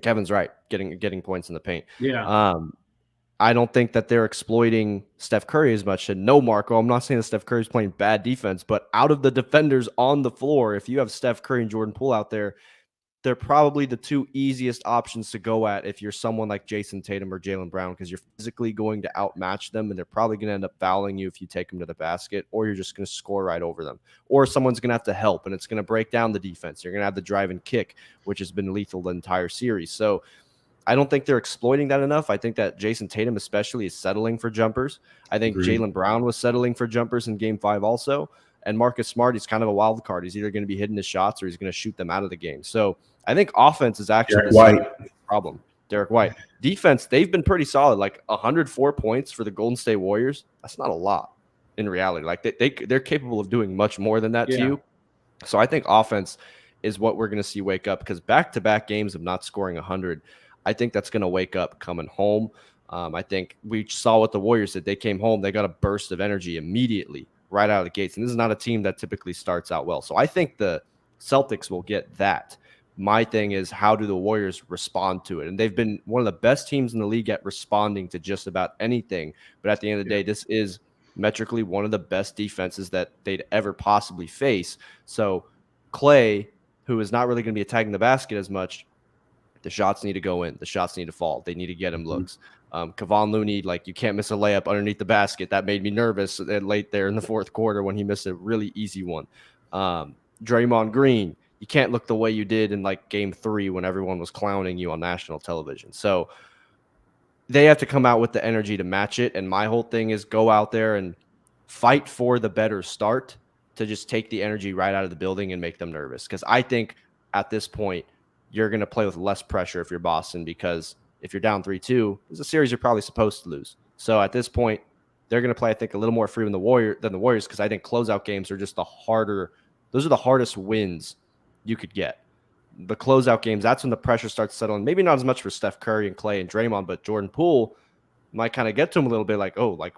Kevin's right, getting points in the paint. Yeah. I don't think that they're exploiting Steph Curry as much. And no, Marco, I'm not saying that Steph Curry's playing bad defense, but out of the defenders on the floor, if you have Steph Curry and Jordan Poole out there, they're probably the 2 easiest options to go at if you're someone like Jason Tatum or Jaylen Brown, because you're physically going to outmatch them, and they're probably going to end up fouling you if you take them to the basket, or you're just going to score right over them. Or someone's going to have to help, and it's going to break down the defense. You're going to have the drive and kick, which has been lethal the entire series. So I don't think they're exploiting that enough. I think that Jason Tatum especially is settling for jumpers. I think Jaylen Brown was settling for jumpers in Game 5 also. And Marcus Smart is kind of a wild card. He's either going to be hitting his shots or he's going to shoot them out of the game. So I think offense is actually the problem. Derek White. Defense, they've been pretty solid. Like 104 points for the Golden State Warriors. That's not a lot in reality. Like they're capable of doing much more than that to you. So I think offense is what we're going to see wake up, because back-to-back games of not scoring 100, I think that's going to wake up coming home. I think we saw what the Warriors did. They came home. They got a burst of energy immediately right out of the gates. And this is not a team that typically starts out well. So I think the Celtics will get that. My thing is, how do the Warriors respond to it? And they've been one of the best teams in the league at responding to just about anything. But at the end of the day, this is metrically one of the best defenses that they'd ever possibly face. So Klay, who is not really going to be attacking the basket as much, the shots need to go in. The shots need to fall. They need to get him looks. Kevon Looney, like you can't miss a layup underneath the basket. That made me nervous late there in the fourth quarter when he missed a really easy one. Draymond Green, you can't look the way you did in like game 3 when everyone was clowning you on national television. So they have to come out with the energy to match it. And my whole thing is go out there and fight for the better start to just take the energy right out of the building and make them nervous. Because I think at this point, you're going to play with less pressure if you're Boston, because if you're down 3-2, there's a series you're probably supposed to lose. So at this point, they're going to play, I think, a little more free than the Warriors, because I think closeout games are just those are the hardest wins you could get. The closeout games, that's when the pressure starts settling. Maybe not as much for Steph Curry and Clay and Draymond, but Jordan Poole might kind of get to him a little bit like, oh, like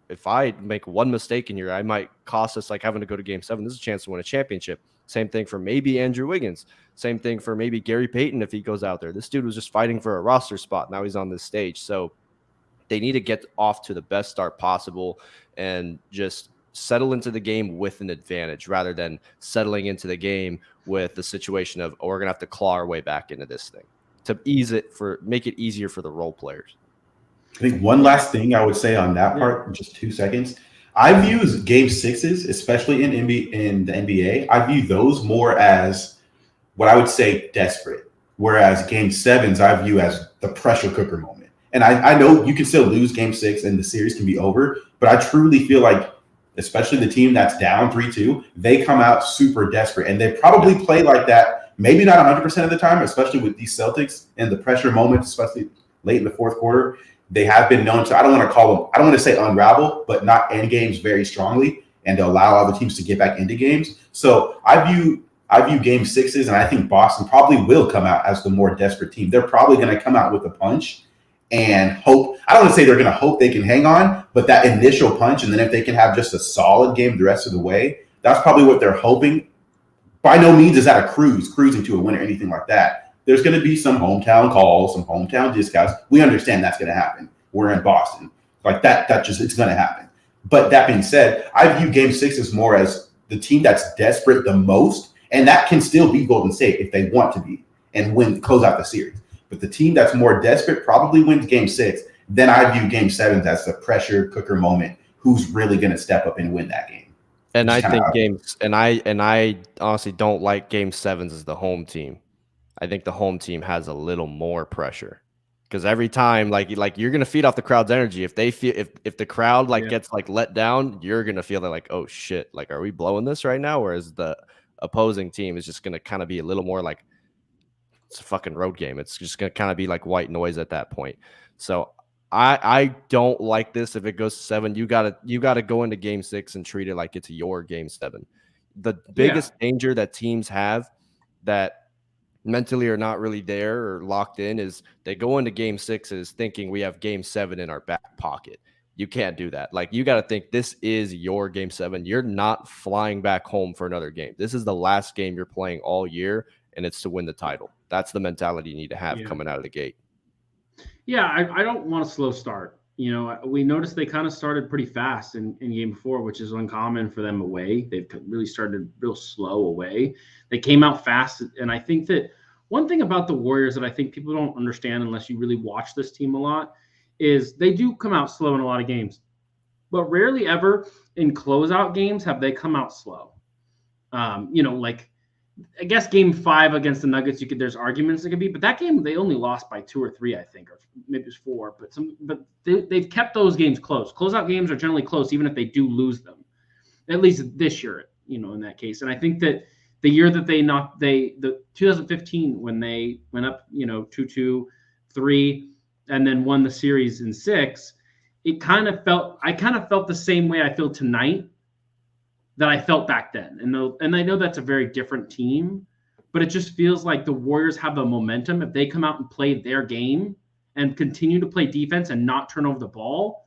if I make one mistake in here, I might cost us like having to go to game 7. This is a chance to win a championship. Same thing for maybe Andrew Wiggins. Same thing for maybe Gary Payton if he goes out there. This dude was just fighting for a roster spot. Now he's on this stage. So they need to get off to the best start possible and just settle into the game with an advantage rather than settling into the game with the situation of, oh, we're going to have to claw our way back into this thing to make it easier for the role players. I think one last thing I would say on that part, just 2 seconds. I view game 6s, especially in the NBA, I view those more as what I would say desperate, whereas game 7s I view as the pressure cooker moment. And I know you can still lose game 6 and the series can be over, but I truly feel like, especially the team that's down 3-2, they come out super desperate. And they probably play like that, maybe not 100% of the time, especially with these Celtics and the pressure moments, especially late in the fourth quarter. They have been known to, I don't want to say unravel, but not end games very strongly and to allow other teams to get back into games. So I view game 6s, and I think Boston probably will come out as the more desperate team. They're probably going to come out with a punch and hope. I don't want to say they're going to hope they can hang on, but that initial punch, and then if they can have just a solid game the rest of the way, that's probably what they're hoping. By no means is that a cruising to a win or anything like that. There's going to be some hometown calls, some hometown discounts. We understand that's going to happen. We're in Boston. Like that just, it's going to happen. But that being said, I view game 6 as more as the team that's desperate the most, and that can still be Golden State if they want to be and close out the series. But the team that's more desperate probably wins game 6. Then I view game 7 as the pressure cooker moment. Who's really going to step up and win that game? And I think I honestly don't like game 7s as the home team. I think the home team has a little more pressure because every time, like you're gonna feed off the crowd's energy. If they feel if the crowd gets let down, you're gonna feel that like, oh shit, like are we blowing this right now? Whereas the opposing team is just gonna kind of be a little more like it's a fucking road game. It's just gonna kind of be like white noise at that point. So I don't like this. If it goes to 7, you gotta go into game 6 and treat it like it's your game 7. The biggest danger that teams have that mentally are not really there or locked in is they go into game 6s thinking we have game 7 in our back pocket. You can't do that. Like you got to think this is your game 7. You're not flying back home for another game. This is the last game you're playing all year, and it's to win the title. That's the mentality you need to have coming out of the gate. Yeah, I don't want a slow start. You know, we noticed they kind of started pretty fast in game 4, which is uncommon for them away. They've really started real slow away. They came out fast. And I think that one thing about the Warriors that I think people don't understand unless you really watch this team a lot is they do come out slow in a lot of games. But rarely ever in closeout games have they come out slow. Like I guess game 5 against the Nuggets, there's arguments that could be, but that game they only lost by 2 or 3, I think, or maybe it was 4. But they've kept those games close. Closeout games are generally close, even if they do lose them. At least this year, in that case. And I think that the year that the 2015 when they went up, 2-2, 3, and then won the series in 6, I kind of felt the same way I feel tonight that I felt back then. And I know that's a very different team, but it just feels like the Warriors have the momentum. If they come out and play their game and continue to play defense and not turn over the ball,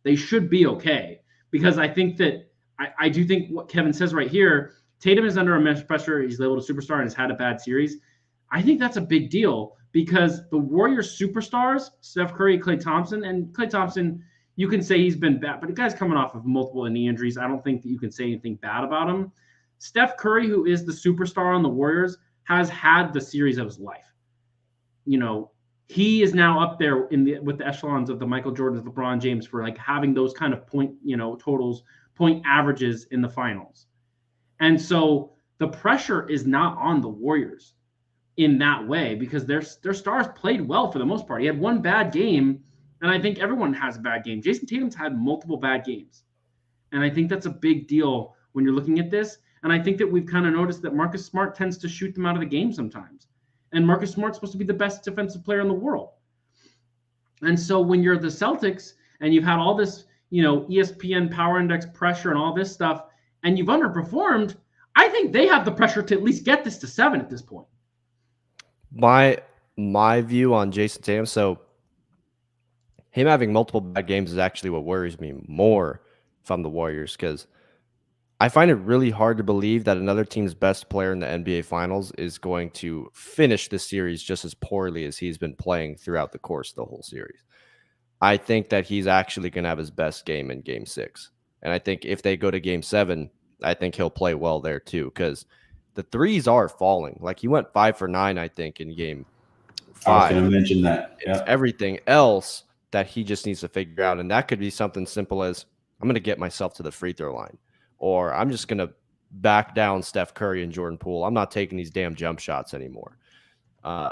they should be okay. Because I think that I do think what Kevin says right here, Tatum is under immense pressure. He's labeled a superstar and has had a bad series. I think that's a big deal because the Warriors superstars, Steph Curry, Klay Thompson, you can say he's been bad, but the guy's coming off of multiple knee injuries. I don't think that you can say anything bad about him. Steph Curry, who is the superstar on the Warriors, has had the series of his life. he is now up there with the echelons of the Michael Jordans, LeBron James for like having those kind of point, totals, point averages in the finals. And so the pressure is not on the Warriors in that way because their stars played well for the most part. He had one bad game, and I think everyone has a bad game. Jason Tatum's had multiple bad games. And I think that's a big deal when you're looking at this. And I think that we've kind of noticed that Marcus Smart tends to shoot them out of the game sometimes. And Marcus Smart's supposed to be the best defensive player in the world. And so when you're the Celtics and you've had all this, ESPN Power Index pressure and all this stuff, and you've underperformed, I think they have the pressure to at least get this to 7 at this point. My view on Jason Tatum, so him having multiple bad games is actually what worries me more if I'm the Warriors, because I find it really hard to believe that another team's best player in the NBA Finals is going to finish this series just as poorly as he's been playing throughout the course of the whole series. I think that he's actually going to have his best game in Game 6. And I think if they go to Game 7, I think he'll play well there too, because the threes are falling. Like he went 5 for 9, I think, in Game 5. I was going to mention that. It's everything else that he just needs to figure out. And that could be something simple as I'm going to get myself to the free throw line, or I'm just going to back down Steph Curry and Jordan Poole. I'm not taking these damn jump shots anymore.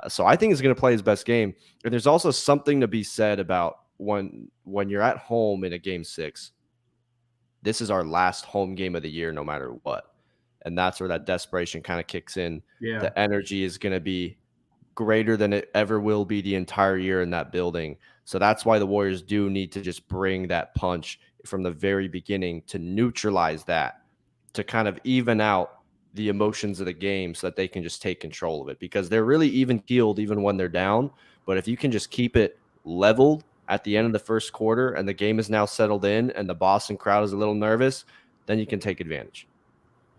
So I think he's going to play his best game. And there's also something to be said about when you're at home in a Game 6, this is our last home game of the year, no matter what. And that's where that desperation kind of kicks in. Yeah. The energy is going to be greater than it ever will be the entire year in that building. So that's why the Warriors do need to just bring that punch from the very beginning to neutralize that, to kind of even out the emotions of the game so that they can just take control of it, because they're really even keeled even when they're down. But if you can just keep it leveled at the end of the first quarter and the game is now settled in and the Boston crowd is a little nervous, then you can take advantage.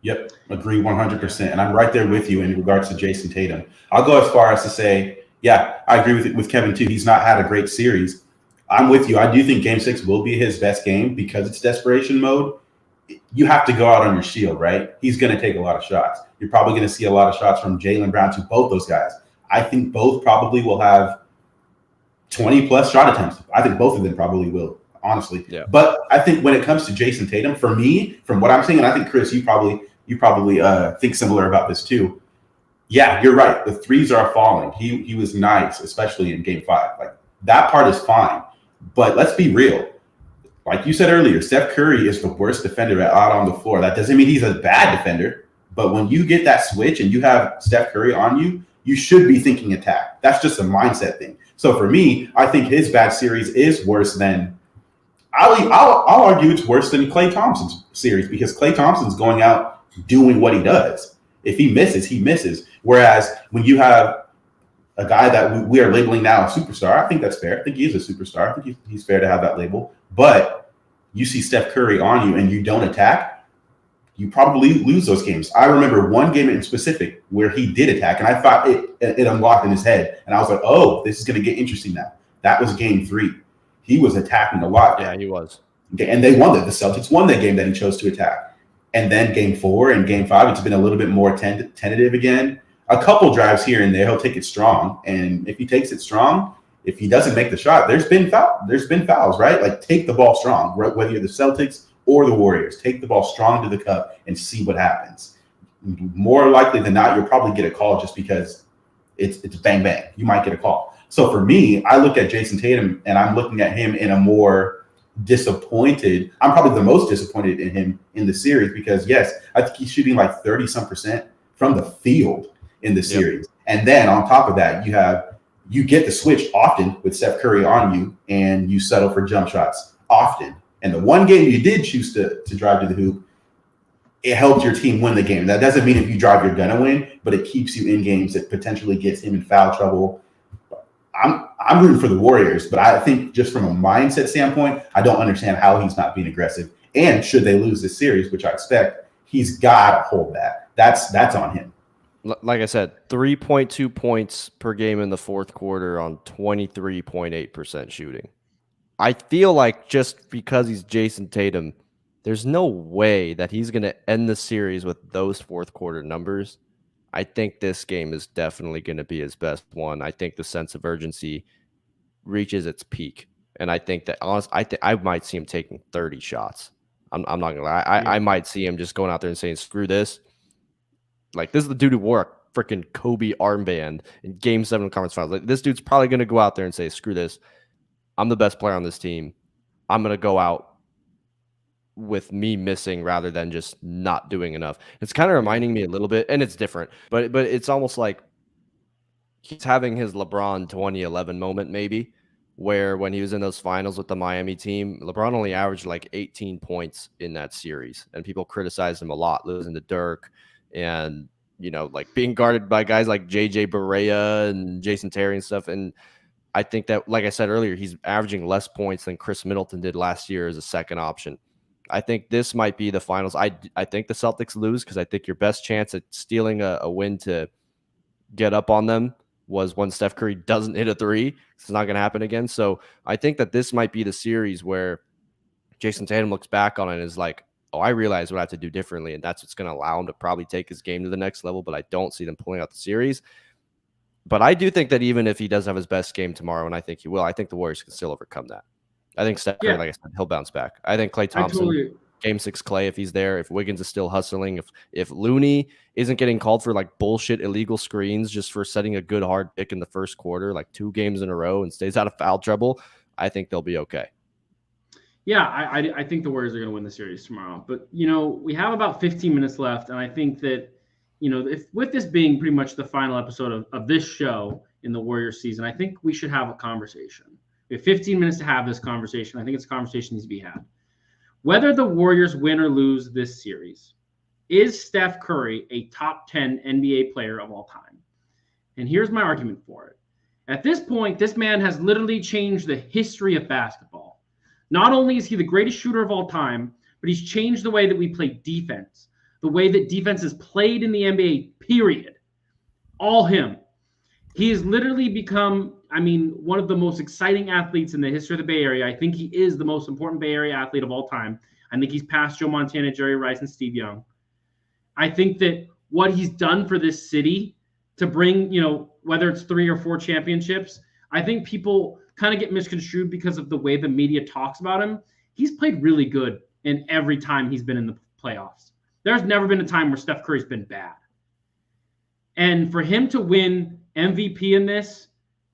Yep, agree 100%. And I'm right there with you in regards to Jason Tatum. I'll go as far as to say, yeah, I agree with Kevin too. He's not had a great series. I'm with you. I do think Game 6 will be his best game because it's desperation mode. You have to go out on your shield, right? He's going to take a lot of shots. You're probably going to see a lot of shots from Jaylen Brown to both those guys. I think both probably will have 20-plus shot attempts. I think both of them probably will, honestly. Yeah. But I think when it comes to Jason Tatum, for me, from what I'm seeing, and I think, Chris, you probably think similar about this too. Yeah, you're right. The threes are falling. He was nice, especially in Game 5. Like, that part is fine. But let's be real. Like you said earlier, Steph Curry is the worst defender out on the floor. That doesn't mean he's a bad defender. But when you get that switch and you have Steph Curry on you, you should be thinking attack. That's just a mindset thing. So for me, I think his bad series is worse than I'll argue it's worse than Klay Thompson's series, because Klay Thompson's going out doing what he does. If he misses, he misses. Whereas when you have a guy that we are labeling now a superstar, I think that's fair. I think he is a superstar. I think he's fair to have that label. But you see Steph Curry on you and you don't attack, you probably lose those games. I remember one game in specific where he did attack, and I thought it unlocked in his head. And I was like, oh, this is going to get interesting now. That was Game 3. He was attacking a lot. Yeah, he was. And they won it. The Celtics won that game that he chose to attack. And then Game 4 and Game 5, it's been a little bit more tentative again. A couple drives here and there, he'll take it strong. And if he takes it strong, if he doesn't make the shot, there's been fouls, right? Like, take the ball strong, whether you're the Celtics or the Warriors. Take the ball strong to the cup and see what happens. More likely than not, you'll probably get a call just because it's bang, bang. You might get a call. So for me, I look at Jason Tatum and I'm looking at him in a more disappointed. I'm probably the most disappointed in him in the series because, yes, I think he's shooting like 30-some% from the field in the series. And then on top of that, you get the switch often with Steph Curry on you, and you settle for jump shots often. And the one game you did choose to drive to the hoop, it helped your team win the game. That doesn't mean if you drive, you're gonna win, but it keeps you in games. It potentially gets him in foul trouble. I'm rooting for the Warriors, but I think just from a mindset standpoint, I don't understand how he's not being aggressive. And should they lose this series, which I expect, he's got to hold that. That's on him. Like I said, 3.2 points per game in the fourth quarter on 23.8% shooting. I feel like just because he's Jason Tatum, there's no way that he's going to end the series with those fourth quarter numbers. I think this game is definitely going to be his best one. I think the sense of urgency reaches its peak. And I think that I might see him taking 30 shots. I'm not gonna lie. I might see him just going out there and saying, screw this. Like, this is the dude who wore a freaking Kobe armband in Game 7 of the conference finals. Like, this dude's probably gonna go out there and say, screw this. I'm the best player on this team. I'm gonna go out with me missing rather than just not doing enough. It's kind of reminding me a little bit, and it's different, but it's almost like he's having his LeBron 2011 moment, maybe, where when he was in those finals with the Miami team, LeBron only averaged like 18 points in that series, and people criticized him a lot, losing to Dirk and, like being guarded by guys like JJ Barea and Jason Terry and stuff. And I think that, like I said earlier, he's averaging less points than Chris Middleton did last year as a second option. I think this might be the finals. I think the Celtics lose because I think your best chance at stealing a win to get up on them was when Steph Curry doesn't hit a three. It's not going to happen again. So I think that this might be the series where Jason Tatum looks back on it and is like, oh, I realize what I have to do differently, and that's what's going to allow him to probably take his game to the next level, but I don't see them pulling out the series. But I do think that even if he does have his best game tomorrow, and I think he will, I think the Warriors can still overcome that. I think Steph Curry, like I said, he'll bounce back. I think Klay Thompson, Game 6 Klay, if he's there, if Wiggins is still hustling, if Looney isn't getting called for like bullshit illegal screens just for setting a good hard pick in the first quarter, like 2 games in a row, and stays out of foul trouble, I think they'll be okay. Yeah, I think the Warriors are going to win the series tomorrow. But, we have about 15 minutes left, and I think that, if with this being pretty much the final episode of this show in the Warriors season, I think we should have a conversation. We have 15 minutes to have this conversation. I think it's a conversation that needs to be had. Whether the Warriors win or lose this series, is Steph Curry a top 10 NBA player of all time? And here's my argument for it. At this point, this man has literally changed the history of basketball. Not only is he the greatest shooter of all time, but he's changed the way that we play defense, the way that defense is played in the NBA, period. All him. He has literally become, one of the most exciting athletes in the history of the Bay Area. I think he is the most important Bay Area athlete of all time. I think he's passed Joe Montana, Jerry Rice, and Steve Young. I think that what he's done for this city to bring, whether it's 3 or 4 championships, I think people kind of get misconstrued because of the way the media talks about him. He's played really good in every time he's been in the playoffs. There's never been a time where Steph Curry's been bad. And for him to win MVP in this,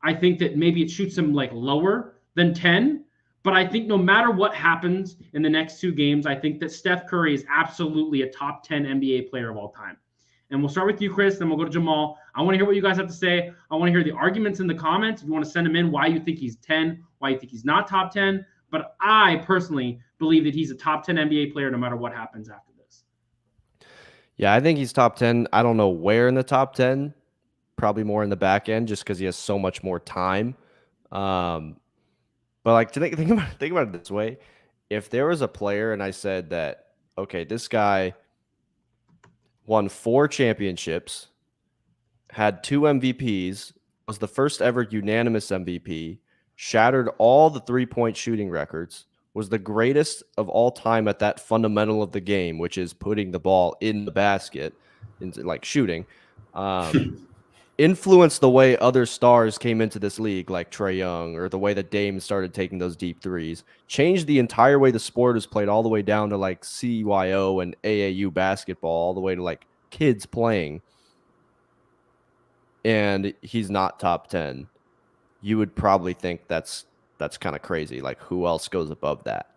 I think that maybe it shoots him like lower than 10. But I think no matter what happens in the next 2 games, I think that Steph Curry is absolutely a top 10 NBA player of all time. And we'll start with you, Chris, then we'll go to Jamal. I want to hear what you guys have to say. I want to hear the arguments in the comments. If you want to send them in, why you think he's 10, why you think he's not top 10. But I personally believe that he's a top 10 NBA player no matter what happens after this. Yeah, I think he's top 10. I don't know where in the top 10. Probably more in the back end just because he has so much more time. But like, think about it this way. If there was a player and I said that, okay, this guy won 4 championships, had 2 MVPs, was the first ever unanimous MVP, shattered all the 3-point shooting records, was the greatest of all time at that fundamental of the game, which is putting the ball in the basket, into like shooting, influenced the way other stars came into this league, like Trae Young, or the way that Dame started taking those deep threes, changed the entire way the sport is played, all the way down to like CYO and AAU basketball, all the way to like kids playing. And he's not top 10. You would probably think that's kind of crazy. Like, who else goes above that?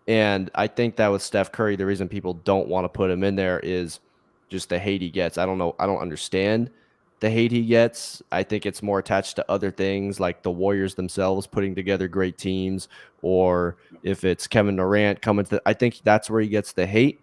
And I think that with Steph Curry, the reason people don't want to put him in there is just the hate he gets. I don't know. I don't understand the hate he gets. I think it's more attached to other things, like the Warriors themselves putting together great teams, or if it's Kevin Durant coming to, I think that's where he gets the hate.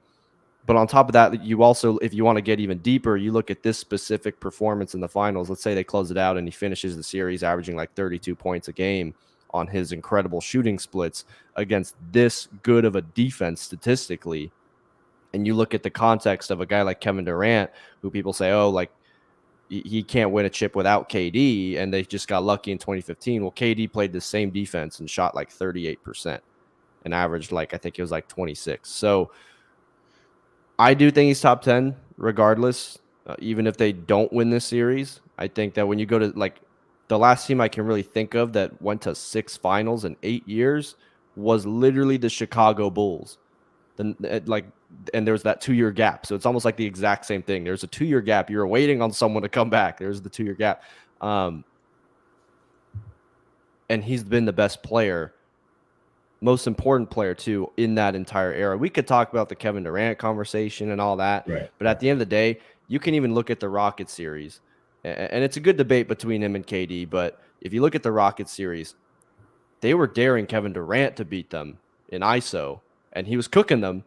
But on top of that, you also, if you want to get even deeper, you look at this specific performance in the finals. Let's say they close it out and he finishes the series averaging like 32 points a game on his incredible shooting splits against this good of a defense statistically. And you look at the context of a guy like Kevin Durant, who people say, oh, like, he can't win a chip without KD, and they just got lucky in 2015. Well, KD played the same defense and shot like 38% and averaged like, I think it was like 26. So I do think he's top 10 regardless. even if they don't win this series. I think that when you go to like the last team I can really think of that went to 6 finals in 8 years was literally the Chicago Bulls. Then and there was that 2-year gap. So it's almost like the exact same thing. There's a 2-year gap. You're waiting on someone to come back. There's the 2-year gap. And he's been the best player, most important player too in that entire era. We could talk about the Kevin Durant conversation and all that, Right. but at the end of the day, you can even look at the Rockets series, and it's a good debate between him and KD. But if you look at the Rockets series, they were daring Kevin Durant to beat them in ISO, and he was cooking them.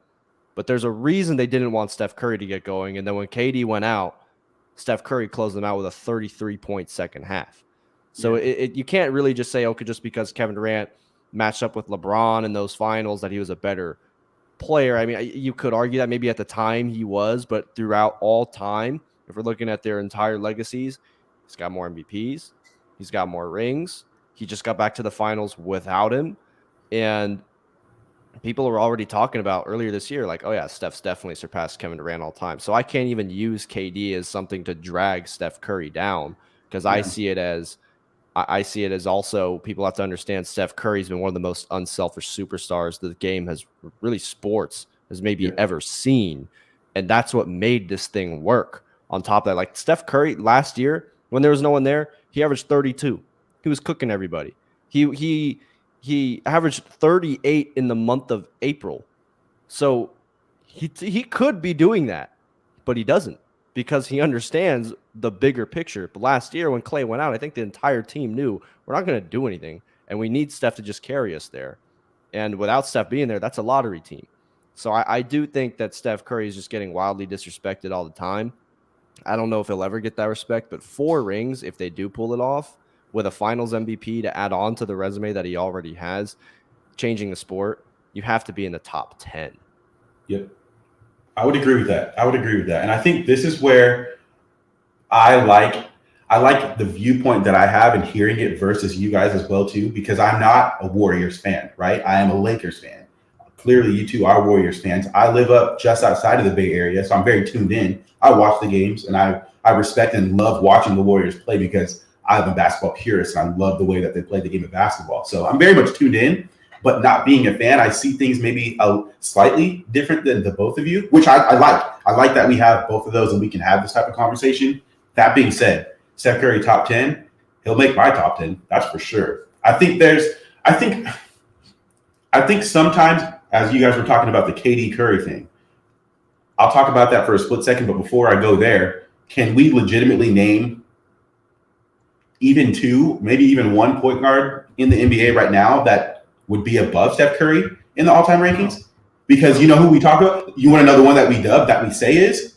But there's a reason they didn't want Steph Curry to get going. And then when KD went out, Steph Curry closed them out with a 33-point second half. So you can't really just say, okay, just because Kevin Durant matched up with LeBron in those finals that he was a better player. I mean, you could argue that maybe at the time he was, but throughout all time, if we're looking at their entire legacies, he's got more MVPs. He's got more rings. He just got back to the finals without him. And people were already talking about earlier this year, like, oh yeah, Steph's definitely surpassed Kevin Durant all time. So I can't even use KD as something to drag Steph Curry down, because I see it as also, people have to understand Steph Curry's been one of the most unselfish superstars the game has really, sports has maybe ever seen. And that's what made this thing work. On top of that, like Steph Curry last year, when there was no one there, he averaged 32. He was cooking everybody. He averaged 38 in the month of April. So he could be doing that, but he doesn't, because he understands the bigger picture. But last year when Klay went out, I think the entire team knew we're not going to do anything, and we need Steph to just carry us there. And without Steph being there, that's a lottery team. So I do think that Steph Curry is just getting wildly disrespected all the time. I don't know if he'll ever get that respect, but 4 rings, if they do pull it off, with a finals MVP to add on to the resume that he already has, changing the sport, you have to be in the top 10. Yep. I would agree with that. And I think this is where I like the viewpoint that I have and hearing it versus you guys as well too, because I'm not a Warriors fan, right? I am a Lakers fan. Clearly you two are Warriors fans. I live up just outside of the Bay Area, so I'm very tuned in. I watch the games, and I respect and love watching the Warriors play, because I'm a basketball purist and I love the way that they play the game of basketball. So I'm very much tuned in, but not being a fan, I see things maybe slightly different than the both of you, which I like. I like that we have both of those and we can have this type of conversation. That being said, Steph Curry top 10, he'll make my top 10. That's for sure. I think sometimes, as you guys were talking about the KD Curry thing, I'll talk about that for a split second. But before I go there, can we legitimately name even 2, maybe even 1 point guard in the NBA right now that would be above Steph Curry in the all-time rankings? Because you know who we talk about? You want to know the one that we dub, that we say is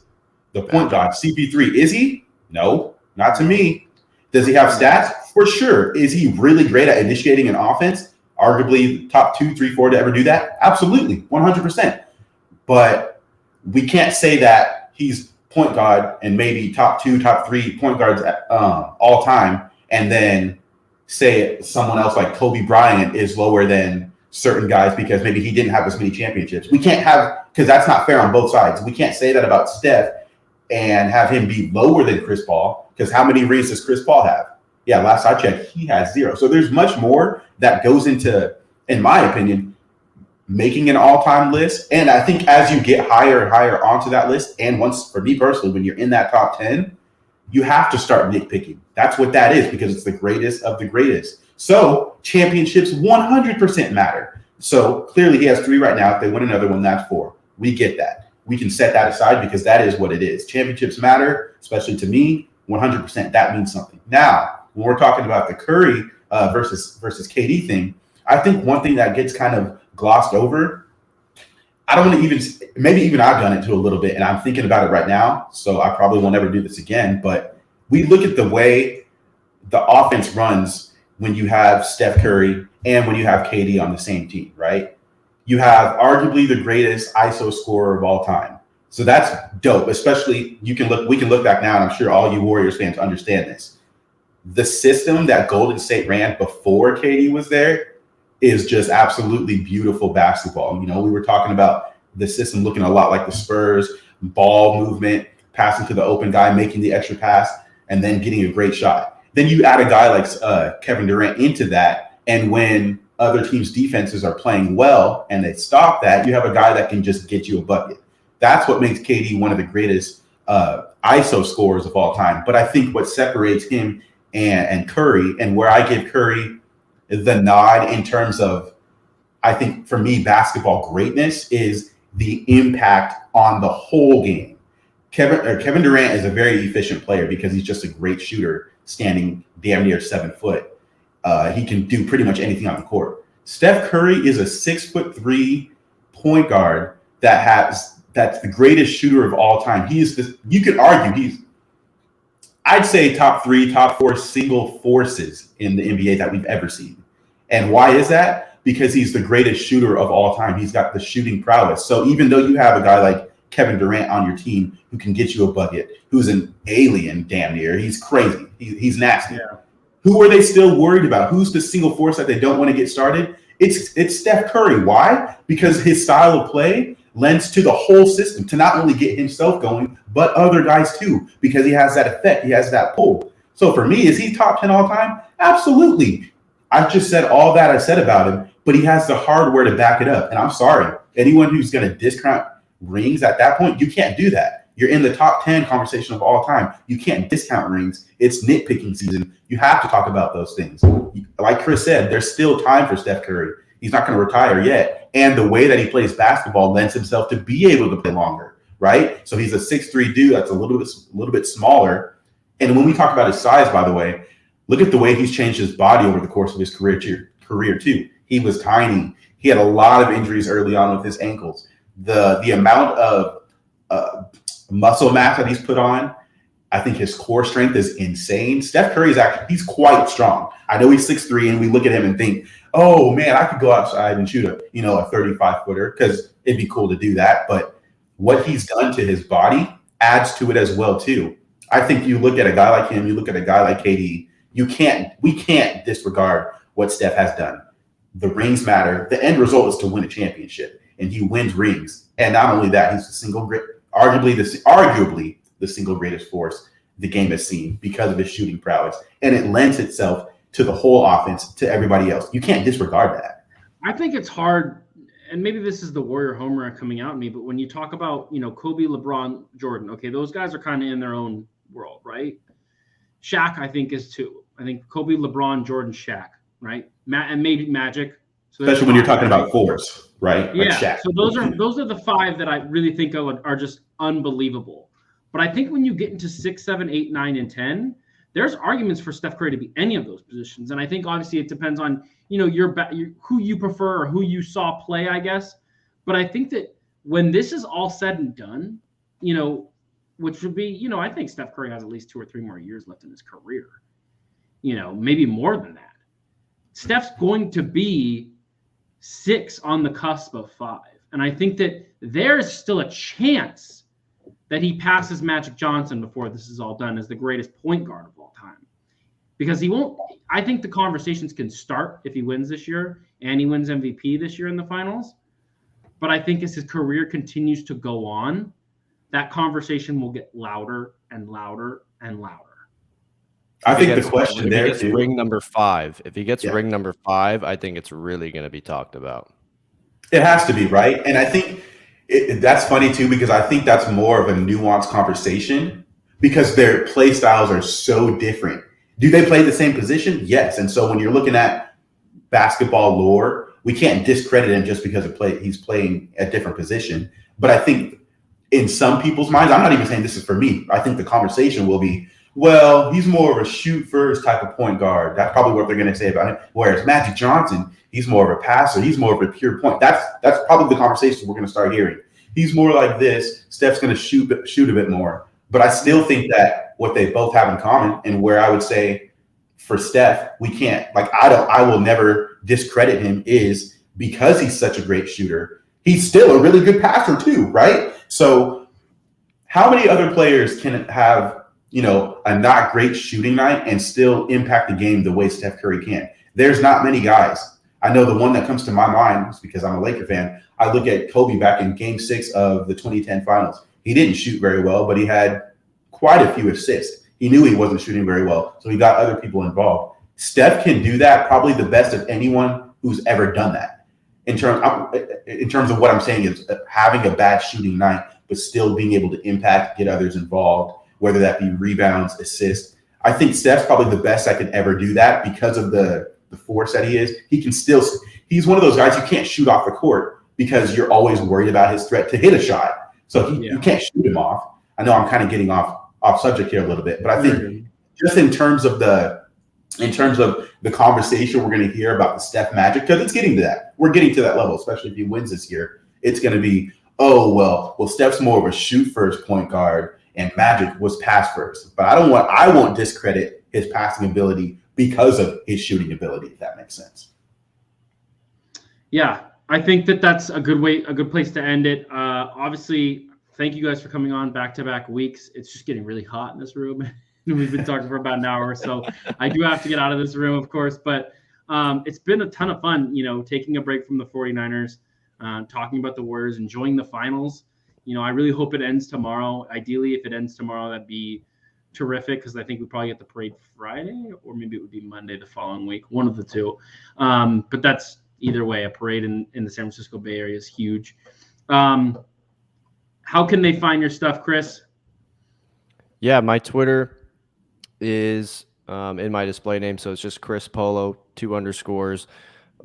the point guard, CP3. Is he? No, not to me. Does he have stats? For sure. Is he really great at initiating an offense? Arguably top 2, 3, 4 to ever do that? Absolutely, 100%. But we can't say that he's point guard and maybe top 2, top 3 point guards all time, and then say someone else like Kobe Bryant is lower than certain guys because maybe he didn't have as many championships. We can't have, because that's not fair on both sides. We can't say that about Steph and have him be lower than Chris Paul, because how many rings does Chris Paul have? Yeah, last I checked, he has 0. So there's much more that goes into, in my opinion, making an all-time list. And I think as you get higher and higher onto that list, and once, for me personally, when you're in that top 10, you have to start nitpicking. That's what that is, because it's the greatest of the greatest. So championships 100% matter. So clearly he has 3 right now. If they win another one, that's 4. We get that. We can set that aside, because that is what it is. Championships matter, especially to me, 100%. That means something. Now, when we're talking about the Curry versus KD thing, I think one thing that gets kind of glossed over, I don't want to even, maybe even I've done it too a little bit, and I'm thinking about it right now, so I probably won't ever do this again, but we look at the way the offense runs when you have Steph Curry and when you have KD on the same team, right? You have arguably the greatest ISO scorer of all time. So that's dope, especially we can look back now, and I'm sure all you Warriors fans understand this. The system that Golden State ran before KD was there is just absolutely beautiful basketball. You know, we were talking about the system looking a lot like the Spurs, ball movement, passing to the open guy, making the extra pass, and then getting a great shot. Then you add a guy like Kevin Durant into that, and when other teams' defenses are playing well and they stop that, you have a guy that can just get you a bucket. That's what makes KD one of the greatest ISO scorers of all time. But I think what separates him and Curry, and where I give Curry the nod in terms of, I think for me, basketball greatness is the impact on the whole game. Kevin Durant is a very efficient player because he's just a great shooter, standing damn near 7 foot. He can do pretty much anything on the court. Steph Curry is a 6'3" point guard that's the greatest shooter of all time. He is this. You could argue I'd say top 3, top 4 single forces in the NBA that we've ever seen. And why is that? Because he's the greatest shooter of all time. He's got the shooting prowess. So even though you have a guy like Kevin Durant on your team who can get you a bucket, who's an alien damn near, he's crazy. He's nasty. Yeah. Who are they still worried about? Who's the single force that they don't want to get started? It's Steph Curry. Why? Because his style of play lends to the whole system to not only get himself going, but other guys too, because he has that effect. He has that pull. So for me, is he top 10 all time? Absolutely. I've just said all that I said about him, but he has the hardware to back it up. And I'm sorry, anyone who's going to discount rings at that point, you can't do that. You're in the top 10 conversation of all time. You can't discount rings. It's nitpicking season. You have to talk about those things. Like Chris said, there's still time for Steph Curry. He's not going to retire yet. And the way that he plays basketball lends himself to be able to play longer, right? So he's a 6'3" dude that's a little bit smaller. And when we talk about his size, by the way, look at the way he's changed his body over the course of his career too. He was tiny. He had a lot of injuries early on with his ankles. The amount of muscle mass that he's put on, I think his core strength is insane. Steph Curry he's quite strong. I know he's 6'3", and we look at him and think, oh man, I could go outside and shoot a 35-footer because it'd be cool to do that. But what he's done to his body adds to it as well too. I think you look at a guy like him, you look at a guy like KD, we can't disregard what Steph has done. The rings matter. The end result is to win a championship, and he wins rings. And not only that, he's arguably the single greatest force the game has seen because of his shooting prowess, and it lends itself to the whole offense, to everybody else. You can't disregard that. I think it's hard, and maybe this is the Warrior homer coming out in me, but when you talk about, Kobe, LeBron, Jordan, okay, those guys are kind of in their own world, right? Shaq, I think, is too. I think Kobe, LeBron, Jordan, Shaq, right? And maybe Magic. So especially when you're talking about force, right? Yeah. Like Shaq. So those are the 5 that I really think are just unbelievable. But I think when you get into 6, 7, 8, 9, and 10, there's arguments for Steph Curry to be any of those positions. And I think obviously it depends on, who you prefer or who you saw play, I guess. But I think that when this is all said and done, which would be, I think Steph Curry has at least 2 or 3 more years left in his career, maybe more than that. Steph's going to be 6 on the cusp of 5. And I think that there's still a chance that he passes Magic Johnson before this is all done as the greatest point guard of all time. Because he won't – I think the conversations can start if he wins this year and he wins MVP this year in the finals. But I think as his career continues to go on, that conversation will get louder and louder and louder. I think the question there is ring number 5. If he gets ring number 5, I think it's really going to be talked about. It has to be, right? And I think that's funny too, because I think that's more of a nuanced conversation because their play styles are so different. Do they play the same position? Yes. And so when you're looking at basketball lore, we can't discredit him just because he's playing a different position. But I think in some people's minds, I'm not even saying this is for me. I think the conversation will be, well, he's more of a shoot first type of point guard. That's probably what they're going to say about him. Whereas Magic Johnson, he's more of a passer. He's more of a pure point. That's probably the conversation we're going to start hearing. He's more like this. Steph's going to shoot a bit more. But I still think that what they both have in common, and where I would say for Steph, we can't, I will never discredit him, is because he's such a great shooter. He's still a really good passer too, right? So how many other players can have, a not great shooting night and still impact the game the way Steph Curry can? There's not many guys. I know the one that comes to my mind is because I'm a Laker fan. I look at Kobe back in Game 6 of the 2010 Finals. He didn't shoot very well, but he had quite a few assists. He knew he wasn't shooting very well, so he got other people involved. Steph can do that probably the best of anyone who's ever done that. In terms of what I'm saying is having a bad shooting night, but still being able to impact, get others involved, whether that be rebounds, assists. I think Steph's probably the best I could ever do that because of the force that he is. He's one of those guys you can't shoot off the court because you're always worried about his threat to hit a shot. So you can't shoot him off. I know I'm kind of getting off subject here a little bit, but I think just in terms of the conversation we're going to hear about the Steph magic, because it's getting to that. We're getting to that level, especially if he wins this year. It's going to be, well, Steph's more of a shoot first point guard and Magic was pass first. But I won't discredit his passing ability because of his shooting ability, if that makes sense. Yeah, I think that's a good place to end it. Obviously, thank you guys for coming on back-to-back weeks. It's just getting really hot in this room. We've been talking for about an hour, so I do have to get out of this room, of course. But it's been a ton of fun, taking a break from the 49ers, talking about the Warriors, enjoying the finals. I really hope it ends tomorrow. Ideally, if it ends tomorrow, that'd be terrific because I think we probably get the parade Friday, or maybe it would be Monday the following week, one of the two. But that's either way, a parade in the San Francisco Bay Area is huge. How can they find your stuff, Chris? Yeah, my Twitter is in my display name, so it's just Chris Polo, 2 underscores.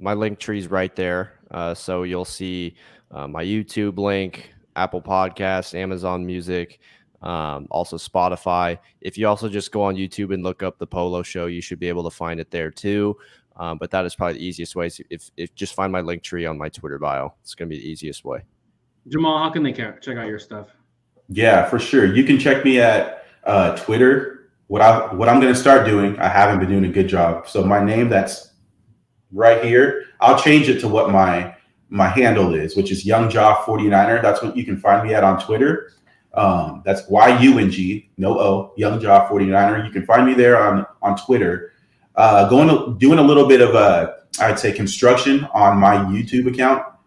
My link tree is right there, so you'll see my YouTube link, Apple Podcasts, Amazon Music, also Spotify. If you also just go on YouTube and look up the Polo Show, you should be able to find it there too. But that is probably the easiest way. If just find my link tree on my Twitter bio, it's going to be the easiest way. Jamal, how can they check out your stuff? Yeah, for sure. You can check me at Twitter. What I'm going to start doing, I haven't been doing a good job. So my name that's right here, I'll change it to what my handle is, which is YoungJaw49er. That's what you can find me at on Twitter. That's YUNG, no O, YoungJaw49er. You can find me there on Twitter. Doing a little bit of I'd say construction on my YouTube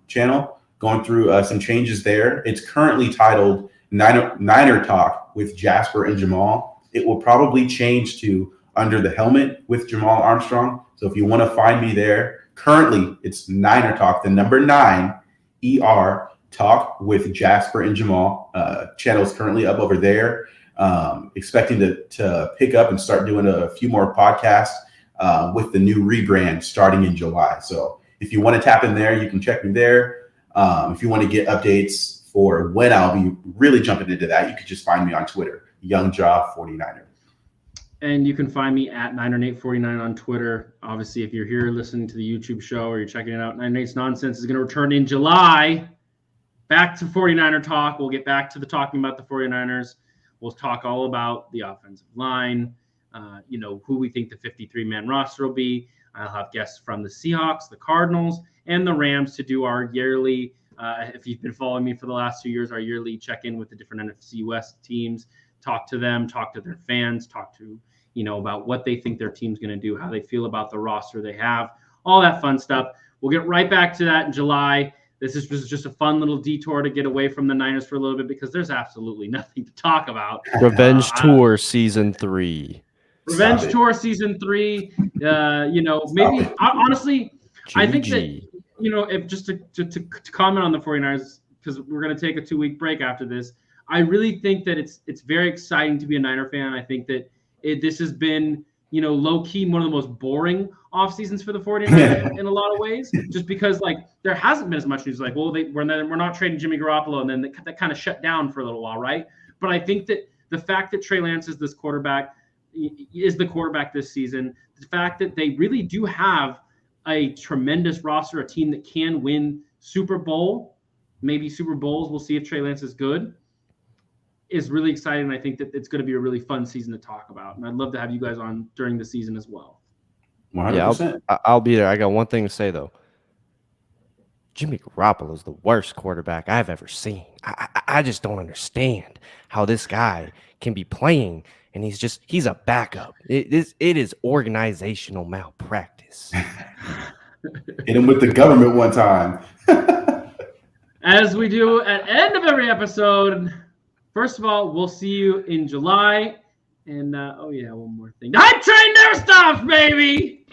channel, going through some changes there. It's currently titled Niner Talk with Jasper and Jamal. It will probably change to Under the Helmet with Jamal Armstrong. So if you want to find me there, currently it's Niner Talk, the number 9 ER Talk with Jasper and Jamal. Channel is currently up over there. Expecting to pick up and start doing a few more podcasts with the new rebrand starting in July. So if you want to tap in there, you can check me there. If you want to get updates for when I'll be really jumping into that, you could just find me on Twitter, YoungJaw49er. And you can find me at 90849 on Twitter. Obviously, if you're here listening to the YouTube show or you're checking it out, 908's Nonsense is going to return in July. Back to 49er talk. We'll get back to talking about the 49ers. We'll talk all about the offensive line, who we think the 53-man roster will be. I'll have guests from the Seahawks, the Cardinals, and the Rams to do our yearly, if you've been following me for the last 2 years, our yearly check-in with the different NFC West teams. Talk to them, talk to their fans, talk to, about what they think their team's going to do, how they feel about the roster they have, all that fun stuff. We'll get right back to that in July. This is just a fun little detour to get away from the Niners for a little bit because there's absolutely nothing to talk about. Revenge Tour Season 3. Revenge Tour Season 3. Maybe honestly, I think that, if just to comment on the 49ers, because we're going to take a 2-week break after this, I really think that it's very exciting to be a Niner fan. I think that this has been, low-key one of the most boring off seasons for the 49ers in a lot of ways, just because there hasn't been as much news. We're not trading Jimmy Garoppolo, and then that kind of shut down for a little while, right? But I think that the fact that Trey Lance is the quarterback this season, the fact that they really do have a tremendous roster, a team that can win Super Bowl, maybe Super Bowls. We'll see if Trey Lance is good. Is really exciting. I think that it's going to be a really fun season to talk about, and I'd love to have you guys on during the season as well. 100%. Yeah, I'll be there. I got one thing to say though. Jimmy Garoppolo is the worst quarterback I've ever seen. I just don't understand how this guy can be playing, and he's a backup. It is organizational malpractice. Hit him with the government one time. As we do at the end of every episode, First of all, we'll see you in July. And, one more thing. Hype train never stops, baby!